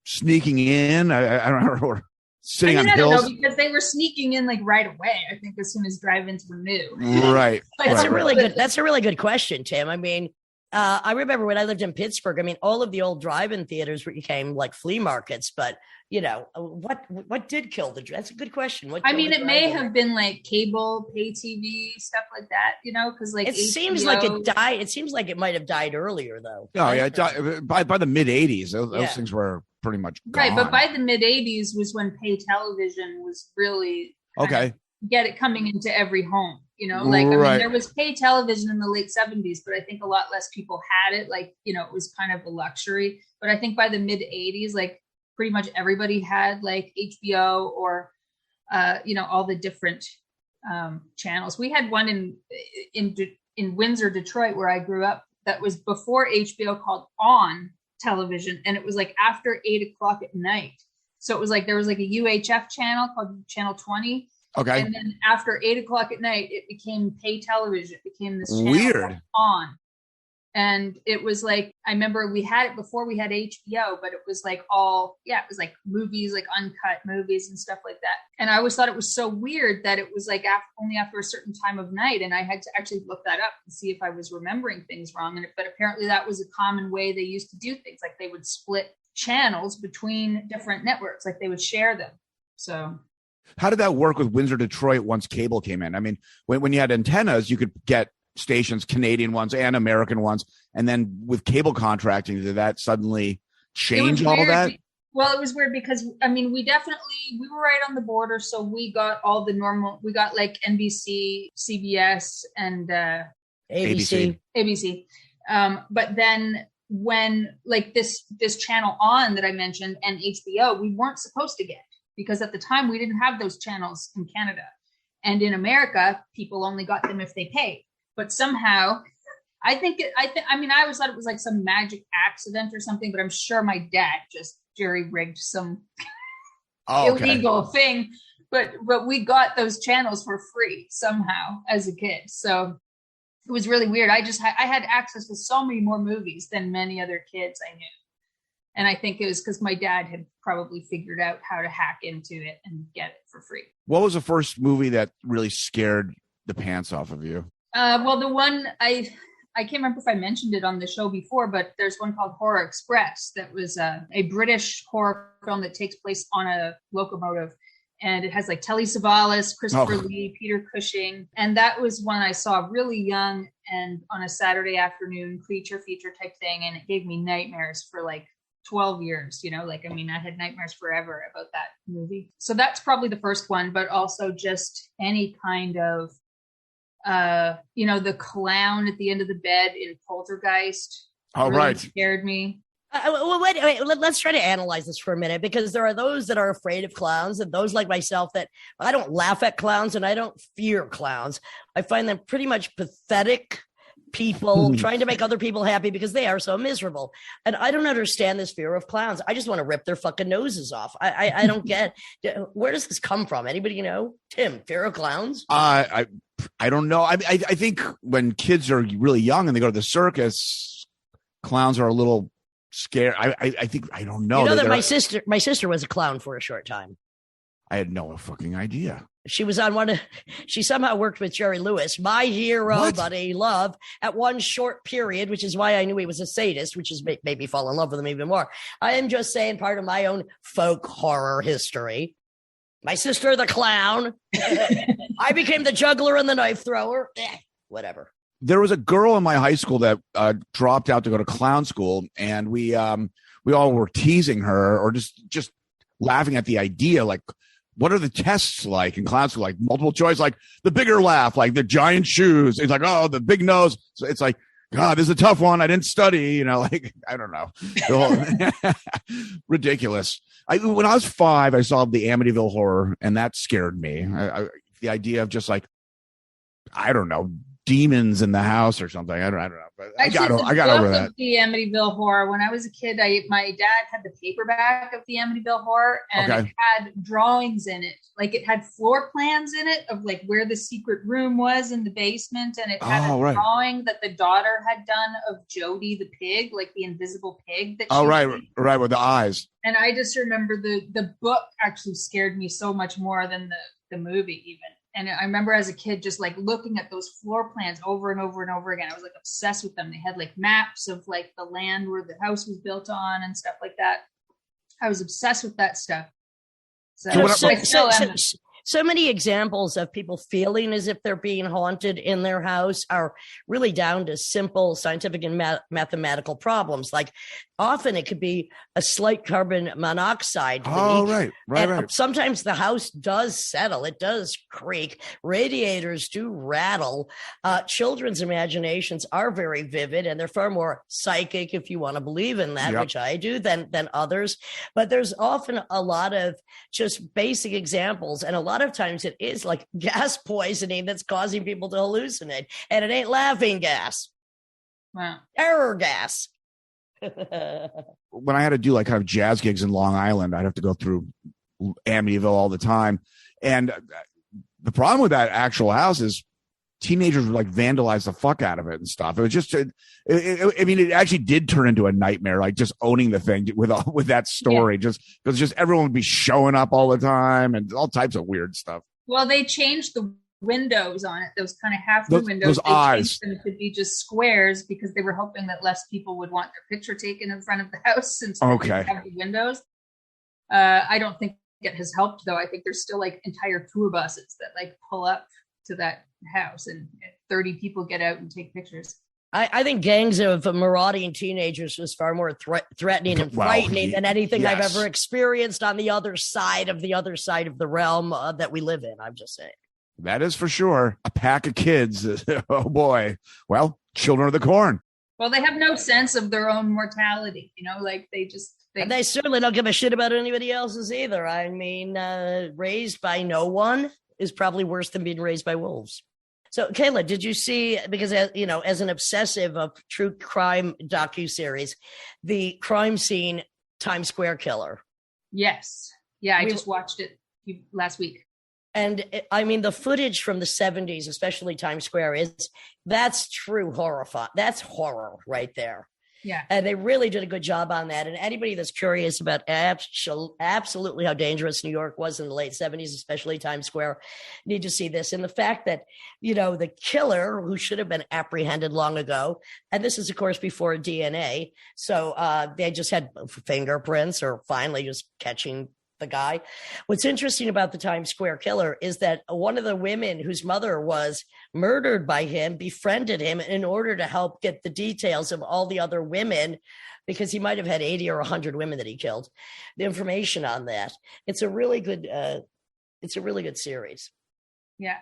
sneaking in? I don't know, or sitting on hills? I don't know, because they were sneaking in like right away. I think as soon as drive-ins were new. Right. That's a really good question, Tim. I mean, I remember when I lived in Pittsburgh, I mean, all of the old drive-in theaters became like flea markets, but what did kill the, that's a good question. I mean, it may have been like cable, pay TV, stuff like that, because like it seems like it died. It seems like it might have died earlier though. Oh yeah, by the mid 80s, those things were pretty much gone. Right, but by the mid 80s was when pay television was really get it coming into every home. I mean, there was pay television in the late 70s, but I think a lot less people had it. Like, it was kind of a luxury. But I think by the mid 80s, like pretty much everybody had like HBO or, all the different channels. We had one in Windsor, Detroit, where I grew up, that was before HBO, called On Television, and it was like after 8:00 at night. So it was like there was like a UHF channel called Channel 20. Okay. And then after 8:00 at night, it became pay television. It became this channel weird On. And it was like, I remember we had it before we had HBO, but it was like it was like movies, like uncut movies and stuff like that. And I always thought it was so weird that it was like only after a certain time of night. And I had to actually look that up and see if I was remembering things wrong. But apparently that was a common way they used to do things. Like they would split channels between different networks, like they would share them. So how did that work with Windsor, Detroit once cable came in? I mean, when you had antennas, you could get stations, Canadian ones and American ones. And then with cable contracting, did that suddenly change all of that? Well, it was weird because, I mean, we were right on the border. So we got all the normal, we got like NBC, CBS, and ABC. But then when like this channel On that I mentioned and HBO, we weren't supposed to get, because at the time we didn't have those channels in Canada. And in America, people only got them if they paid. But somehow, I always thought it was like some magic accident or something, but I'm sure my dad just jerry-rigged some illegal thing. But we got those channels for free somehow as a kid. So it was really weird. I had access to so many more movies than many other kids I knew. And I think it was because my dad had probably figured out how to hack into it and get it for free. What was the first movie that really scared the pants off of you? Well, the one I can't remember if I mentioned it on the show before, but there's one called Horror Express that was a British horror film that takes place on a locomotive. And it has like Telly Savalas, Christopher Lee, Peter Cushing. And that was one I saw really young and on a Saturday afternoon creature feature type thing. And it gave me nightmares for like 12 years, I had nightmares forever about that movie. So that's probably the first one, but also just any kind of, the clown at the end of the bed in Poltergeist. Really scared me. Well, wait, let's try to analyze this for a minute, because there are those that are afraid of clowns and those like myself that I don't laugh at clowns and I don't fear clowns. I find them pretty much pathetic people trying to make other people happy because they are so miserable. And I don't understand this fear of clowns. I just want to rip their fucking noses off. I don't get, where does this come from? Anybody Tim, fear of clowns? I don't know. I think when kids are really young and they go to the circus, clowns are a little scared. I think, I don't know. That my sister was a clown for a short time. I had no fucking idea. She was on she somehow worked with Jerry Lewis, my hero, buddy, love, at one short period, which is why I knew he was a sadist, which is made me fall in love with him even more. I am just saying part of my own folk horror history. My sister, the clown. I became the juggler and the knife thrower. Whatever. There was a girl in my high school that dropped out to go to clown school, and we all were teasing her or just laughing at the idea, like, what are the tests like in clown school? Like multiple choice, like the bigger laugh, like the giant shoes. It's like, oh, the big nose. So it's like, God, this is a tough one. I didn't study, like, I don't know. Ridiculous. When I was 5, I saw the Amityville Horror, and that scared me. The idea of just like, I don't know, demons in the house or something. I don't know. But I got over that. The Amityville Horror. When I was a kid, my dad had the paperback of the Amityville Horror, and it had drawings in it. Like it had floor plans in it of like where the secret room was in the basement, and it had a drawing that the daughter had done of Jody the pig, like the invisible pig. Right, with the eyes. And I just remember the book actually scared me so much more than the movie even. And I remember as a kid just like looking at those floor plans over and over and over again. I was like obsessed with them. They had like maps of like the land where the house was built on and stuff like that. I was obsessed with that stuff. So many examples of people feeling as if they're being haunted in their house are really down to simple scientific and mathematical problems. Like often it could be a slight carbon monoxide. Oh, right. Sometimes the house does settle. It does creak. Radiators do rattle. Children's imaginations are very vivid, and they're far more psychic, if you want to believe in that, which I do, than others. But there's often a lot of just basic examples, and a lot of times it is like gas poisoning that's causing people to hallucinate, and it ain't laughing gas. Wow. Terror gas. When I had to do like kind of jazz gigs in Long Island, I'd have to go through Amityville all the time. And the problem with that actual house is teenagers would like vandalize the fuck out of it and stuff. It was just, I mean, it actually did turn into a nightmare, like just owning the thing with that story, just because just everyone would be showing up all the time and all types of weird stuff. Well, they changed the windows on it, those kind of half-moon windows. Those eyes. Them to be just squares because they were hoping that less people would want their picture taken in front of the house since they have the windows. I don't think it has helped, though. I think there's still like entire tour buses that like pull up to that house and 30 people get out and take pictures. I think gangs of marauding teenagers was far more threatening and frightening than anything I've ever experienced on the other side of the realm that we live in. I'm just saying. That is for sure. A pack of kids. Oh, boy. Well, children of the corn. Well, they have no sense of their own mortality. You know, like they just... And they certainly don't give a shit about anybody else's either. I mean, raised by no one is probably worse than being raised by wolves. So, Kayla, did you see, because, you know, as an obsessive of true crime docuseries, the crime scene Times Square killer? Yes. Yeah, I just watched it last week. And I mean, the footage from the 70s, especially Times Square, that's true horror. That's horror right there. Yeah. And they really did a good job on that. And anybody that's curious about absolutely how dangerous New York was in the late 70s, especially Times Square, need to see this. And the fact that, you know, the killer who should have been apprehended long ago, and this is, of course, before DNA. So they just had fingerprints or finally just catching the guy. What's interesting about the Times Square killer is that one of the women whose mother was murdered by him befriended him in order to help get the details of all the other women, because he might have had 80 or 100 women that he killed, the information on that. It's a really good series. Yeah.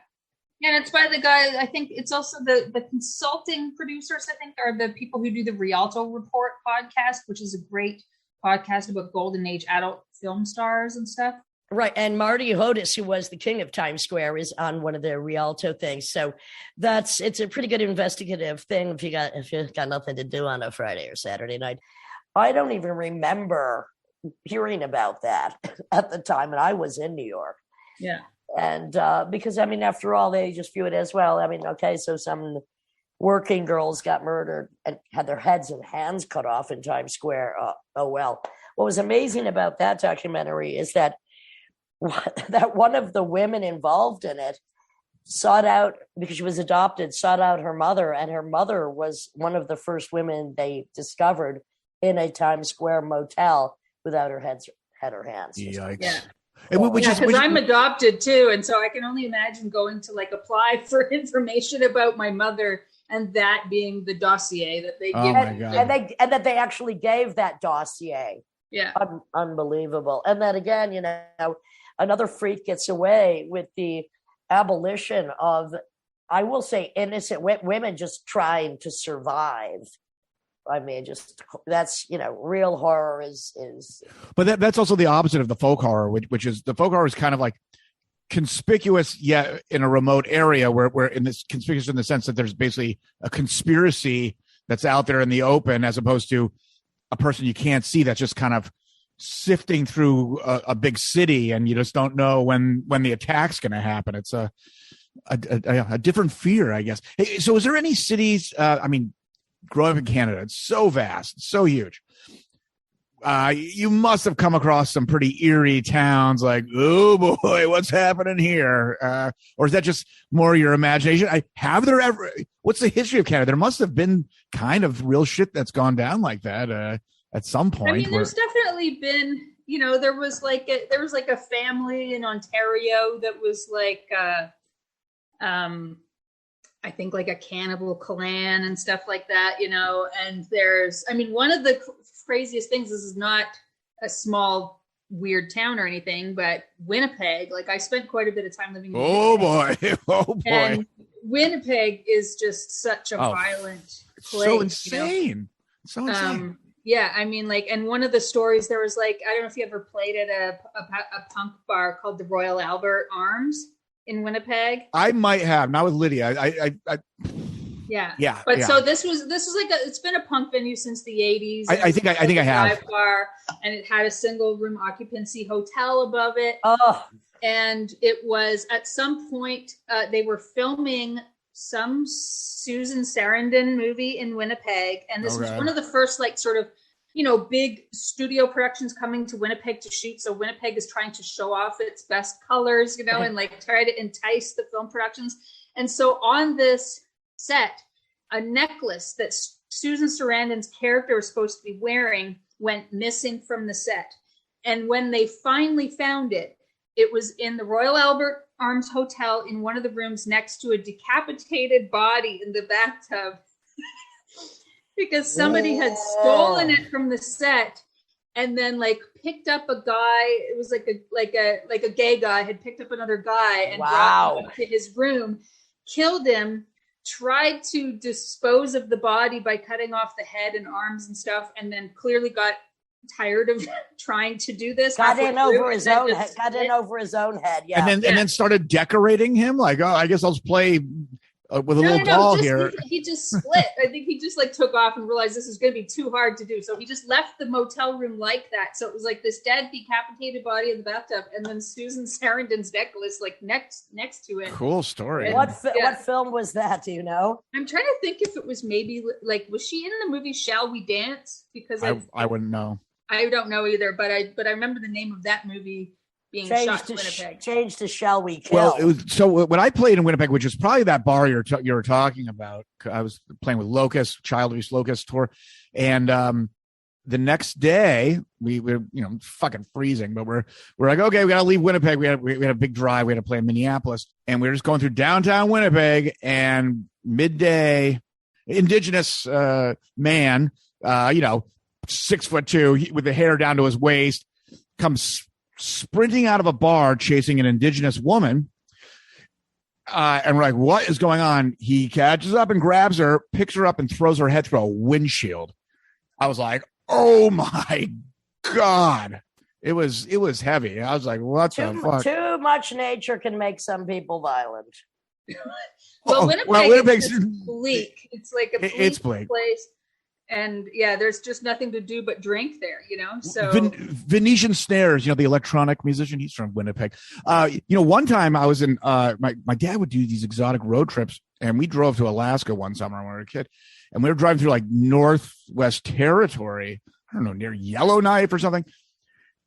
And it's by the guy, I think it's also the consulting producers, I think, are the people who do the Rialto Report podcast, which is a great podcast about golden age adult film stars and stuff. Right. And Marty Hodis, who was the king of Times Square, is on one of the Rialto things. So it's a pretty good investigative thing if you got nothing to do on a Friday or Saturday night. I don't even remember hearing about that at the time, and I was in New York. Yeah. And because, I mean, after all, they just view it as, well, I mean, okay, so some working girls got murdered and had their heads and hands cut off in Times Square. Oh, well. What was amazing about that documentary is that one of the women involved in it sought out, because she was adopted, sought out her mother, and her mother was one of the first women they discovered in a Times Square motel without her head or hands. Yikes. Yeah. Because I'm adopted too, and so I can only imagine going to like apply for information about my mother, and that being the dossier that they give. My God. And that they actually gave that dossier. Yeah. Unbelievable. And then again, you know, another freak gets away with the abolition of, I will say, innocent women just trying to survive. I mean, that's, you know, real horror is. But that's also the opposite of the folk horror, which is the folk horror is kind of like conspicuous, yet in a remote area where in this conspicuous in the sense that there's basically a conspiracy that's out there in the open, as opposed to a person you can't see that's just kind of sifting through a big city, and you just don't know when the attack's going to happen. It's a different fear, I guess. Hey, so is there any cities, I mean, growing up in Canada, it's so vast, it's so huge. You must have come across some pretty eerie towns like, oh boy, what's happening here? Or is that just more your imagination? What's the history of Canada? There must have been kind of real shit that's gone down like that at some point. I mean, there's definitely been, there was like a family in Ontario that was like, I think like a cannibal clan and stuff like that, and one of the craziest things, this is not a small weird town or anything, but Winnipeg, like I spent quite a bit of time living in Winnipeg. Oh boy. And Winnipeg is just such a violent place. So insane. So insane. Yeah, I mean, like, and one of the stories, there was like, I don't know if you ever played at a punk bar called the Royal Albert Arms in Winnipeg. I might have, not with Lydia. Yeah. So this was like it's been a punk venue since the 80s. I think I have. Bar, and it had a single room occupancy hotel above it. Oh. And it was at some point they were filming some Susan Sarandon movie in Winnipeg, and this was one of the first like sort of big studio productions coming to Winnipeg to shoot. So Winnipeg is trying to show off its best colors, and like try to entice the film productions. And so on this set, a necklace that Susan Sarandon's character was supposed to be wearing went missing from the set. And when they finally found it, it was in the Royal Albert Arms Hotel in one of the rooms next to a decapitated body in the bathtub because somebody had stolen it from the set and then like picked up a guy. It was like a gay guy had picked up another guy and brought him to his room, killed him, tried to dispose of the body by cutting off the head and arms and stuff, and then clearly got tired of trying to do this. Got in over his own head. Yeah. And then started decorating him. Like, oh, I guess I'll just play with a little doll here. He just split. I think he just like took off and realized this is going to be too hard to do. So he just left the motel room like that. So it was like this dead, decapitated body in the bathtub, and then Susan Sarandon's necklace like next to it. Cool story. And, what film was that? Do you know? I'm trying to think if it was maybe like, was she in the movie Shall We Dance? Because I wouldn't know. I don't know either, but I remember the name of that movie being shot in Winnipeg. Changed to Shall We Kill? Well, it was so when I played in Winnipeg, which is probably that bar you were talking about. I was playing with Locust, Child Abuse Locust tour, and the next day we were fucking freezing, but we're like, okay, we gotta leave Winnipeg. We had a big drive. We had to play in Minneapolis, and we were just going through downtown Winnipeg, and midday, Indigenous man, 6'2" with the hair down to his waist, comes sprinting out of a bar chasing an Indigenous woman. And we're like, what is going on? He catches up and grabs her, picks her up and throws her head through a windshield. I was like, oh my God. It was heavy. I was like, what the fuck? Too much nature can make some people violent. Winnipeg's bleak. It's like a bleak place. And yeah, there's just nothing to do but drink there, So Venetian Snares, the electronic musician, he's from Winnipeg. One time I was in my dad would do these exotic road trips, and we drove to Alaska one summer when we were a kid, and we were driving through like Northwest Territory, I don't know, near Yellowknife or something,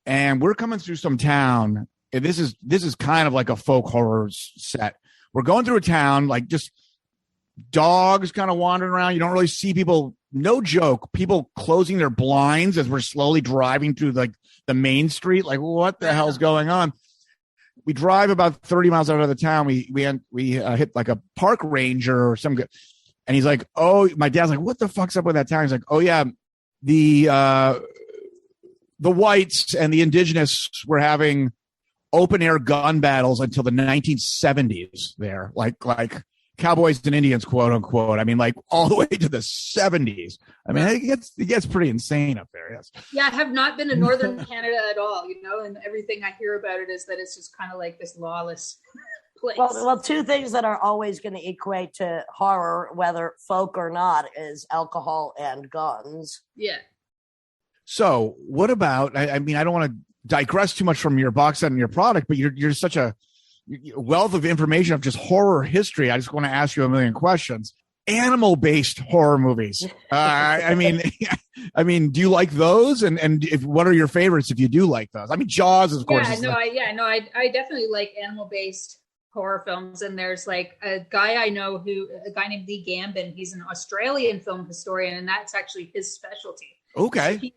and we're coming through some town. And this is kind of like a folk horror set. We're going through a town, like just dogs kind of wandering around. You don't really see people. No joke, people closing their blinds as we're slowly driving through like the main street. Like, what the hell's going on? We drive about 30 miles out of the town. We hit like a park ranger or some good. And he's like, oh, my dad's like, what the fuck's up with that town? He's like, oh yeah, the whites and the Indigenous were having open air gun battles until the 1970s there. Like Cowboys and Indians, quote unquote. I mean, like all the way to the 70s. I mean, it gets pretty insane up there. Yes. Yeah, I have not been to northern Canada at all, and everything I hear about it is that it's just kind of like this lawless place. Well, two things that are always going to equate to horror, whether folk or not, is alcohol and guns. Yeah. So what about, I mean, I don't want to digress too much from your box set and your product, but you're such a wealth of information of just horror history. I just want to ask you a million questions. animal-based horror movies. I mean, do you like those? And what are your favorites if you do like those? I mean, Jaws, of course. I definitely like animal-based horror films. And there's like a guy I know a guy named Lee Gambin. He's an Australian film historian, and that's actually his specialty. Okay. So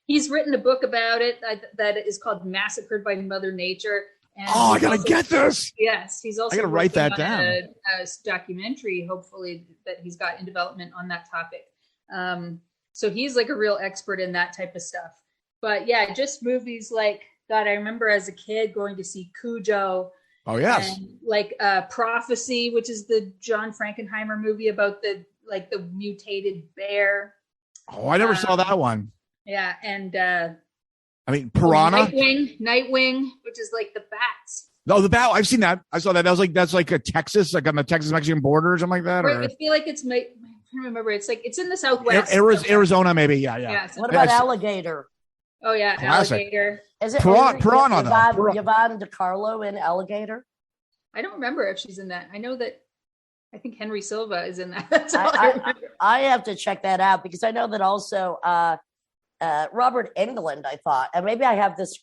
he's written a book about it that is called Massacred by Mother Nature. And I gotta get this. Yes, he's also. I gotta write that down. A documentary, hopefully, that he's got in development on that topic. So he's like a real expert in that type of stuff. But yeah, just movies like God. I remember as a kid going to see Cujo. Oh yes. And like Prophecy, which is the John Frankenheimer movie about the mutated bear. Oh, I never saw that one. Yeah, and I mean, Piranha. Nightwing, which is like the bats. No, the bat. I've seen that. I saw that. That's like a Texas, like on the Texas-Mexican border or something like that. Right, I feel like it's. I can't remember. It's like it's in the Southwest. Arizona, maybe. Yeah. What about Alligator? Oh yeah, classic. Alligator. Is it Piranha? Yvonne DiCarlo in Alligator? I don't remember if she's in that. I know that. I think Henry Silva is in that. That's all I remember. I have to check that out because I know that also Robert Englund, I thought, and maybe I have this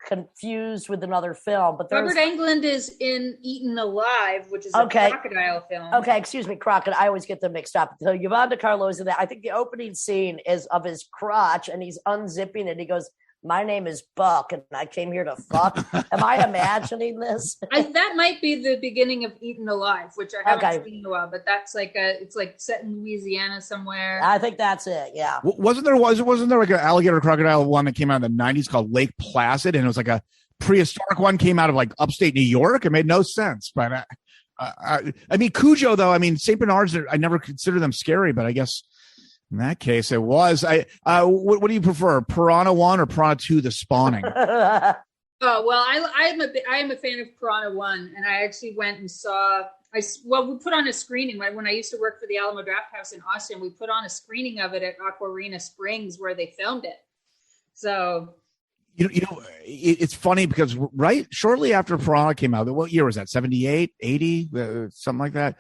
confused with another film, but Robert Englund is in Eaten Alive, which is a crocodile film. Okay, excuse me, Crocodile. I always get them mixed up. So Yvonne DiCarlo is in that. I think the opening scene is of his crotch, and he's unzipping it. He goes, "My name is Buck, and I came here to fuck." Am I imagining this? That might be the beginning of Eaten Alive, which I haven't seen in a while. But that's like it's like set in Louisiana somewhere. I think that's it. Yeah. Wasn't there like an alligator crocodile one that came out in the 90s called Lake Placid, and it was like a prehistoric one came out of like upstate New York? It made no sense. But I mean, Cujo though. I mean, Saint Bernards. I never consider them scary, but I guess. In that case, it was. What do you prefer, Piranha 1 or Piranha 2: The Spawning? Oh well, I am a fan of Piranha 1, and I actually went and saw. We put on a screening when I used to work for the Alamo Draft House in Austin. We put on a screening of it at Aquarena Springs where they filmed it. So, it's funny because right shortly after Piranha came out, what year was that? 78, 80, something like that.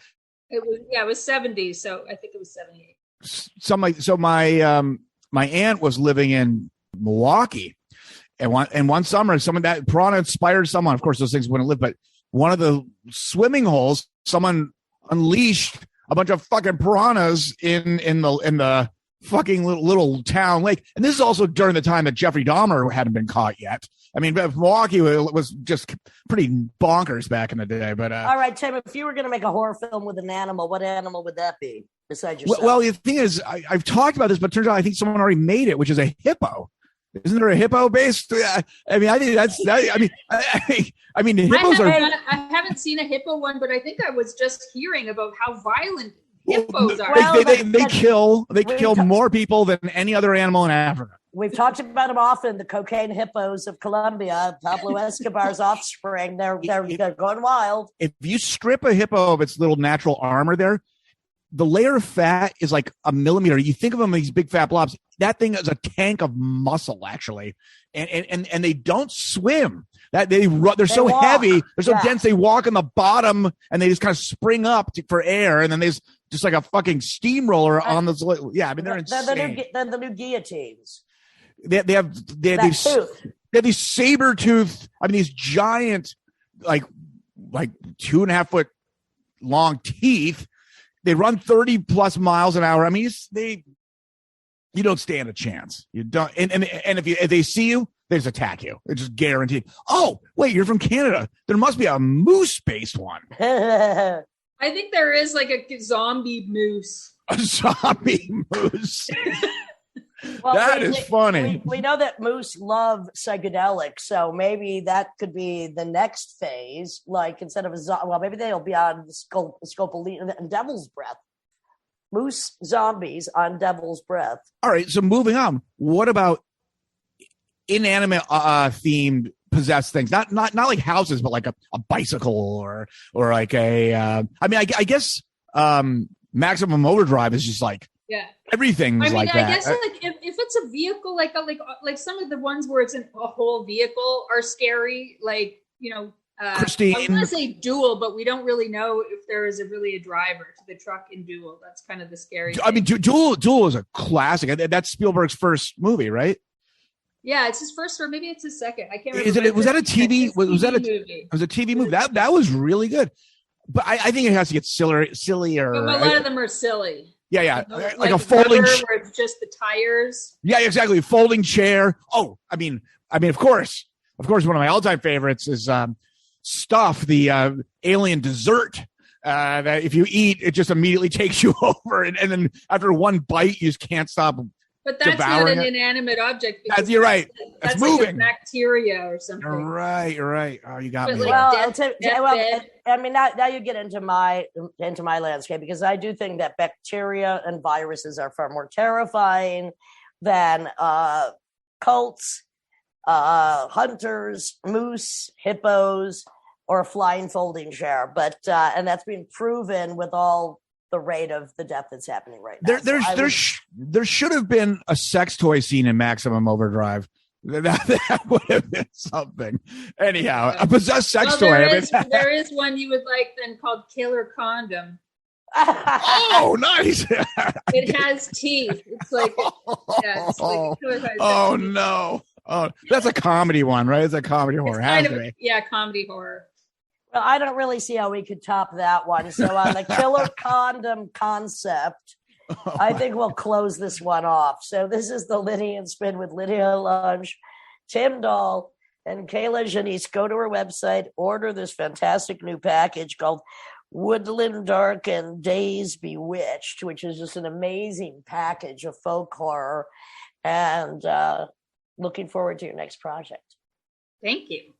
It was 70. So I think it was 78. My aunt was living in Milwaukee, and one summer, that Piranha inspired someone. Of course, those things wouldn't live, but one of the swimming holes, someone unleashed a bunch of fucking piranhas in the fucking little town lake. And this is also during the time that Jeffrey Dahmer hadn't been caught yet. I mean, Milwaukee was just pretty bonkers back in the day. But all right, Tim, if you were going to make a horror film with an animal, what animal would that be besides yourself? Well, the thing is, I've talked about this, but it turns out I think someone already made it, which is a hippo. Isn't there a hippo based? I mean, I think that's. I mean, hippos I haven't seen a hippo one, but I think I was just hearing about how violent hippos are. They kill more people than any other animal in Africa. We've talked about them often. The cocaine hippos of Colombia, Pablo Escobar's offspring. They're going wild. If you strip a hippo of its little natural armor, the layer of fat is like a millimeter. You think of them as these big fat blobs. That thing is a tank of muscle, actually, and they don't swim. They're so heavy, they're so dense. They walk on the bottom, and they just kind of spring up for air, and then there's just like a fucking steamroller on this. Yeah, I mean they're insane. They're the new guillotines. They have these saber tooth. I mean these giant, like 2.5 foot long teeth. They run 30 plus miles an hour. I mean, you don't stand a chance. You don't. And if they see you, they just attack you. It's just guaranteed. Oh, wait, you're from Canada. There must be a moose-based one. I think there is like a zombie moose. A zombie moose. Well, that is funny. We know that moose love psychedelics, so maybe that could be the next phase. Like instead of maybe they'll be on scopolamine and devil's breath. Moose zombies on devil's breath. All right, so moving on. What about inanimate themed possessed things? Not like houses, but like a bicycle or like a. I mean, I guess Maximum Overdrive is just like. Yeah, everything's like that. I guess like if it's a vehicle, like some of the ones where it's a whole vehicle are scary. Like Christine. I was going to say Duel, but we don't really know if there is really a driver to the truck in Duel. That's kind of the scary thing. I mean, Duel is a classic. That's Spielberg's first movie, right? Yeah, it's his first, or maybe it's his second. I can't remember. Was that a TV? Was that a movie? It was a TV movie. That was really good. But I think it has to get sillier. But a lot of them are silly. Yeah. You know, like a folding where it's just the tires. Yeah, exactly. Folding chair. Oh, I mean, of course, one of my all-time favorites is Stuff, the alien dessert. That if you eat, it just immediately takes you over, and then after one bite, you just can't stop. But that's not an inanimate object. You're right. That's moving. Like a bacteria or something. Right. Oh, you got me. I mean, now you get into my landscape, because I do think that bacteria and viruses are far more terrifying than cults, hunters, moose, hippos, or a flying folding chair. But and that's been proven with all the rate of the death that's happening right now. There should have been a sex toy scene in Maximum Overdrive. That would have been something. Anyhow, a possessed sex toy. There is one you would like then called Killer Condom. Oh, nice. It has teeth. It's like, oh no. Oh, that's a comedy one, right? It's a comedy horror. Comedy horror. Well, I don't really see how we could top that one. So on the Killer Condom concept, I think we'll close this one off. So this is the Lydia and Spin with Lydia Lunch, Tim Dahl, and Kier-La Janisse. Go to her website, order this fantastic new package called Woodland Dark and Days Bewitched, which is just an amazing package of folk horror. And looking forward to your next project. Thank you.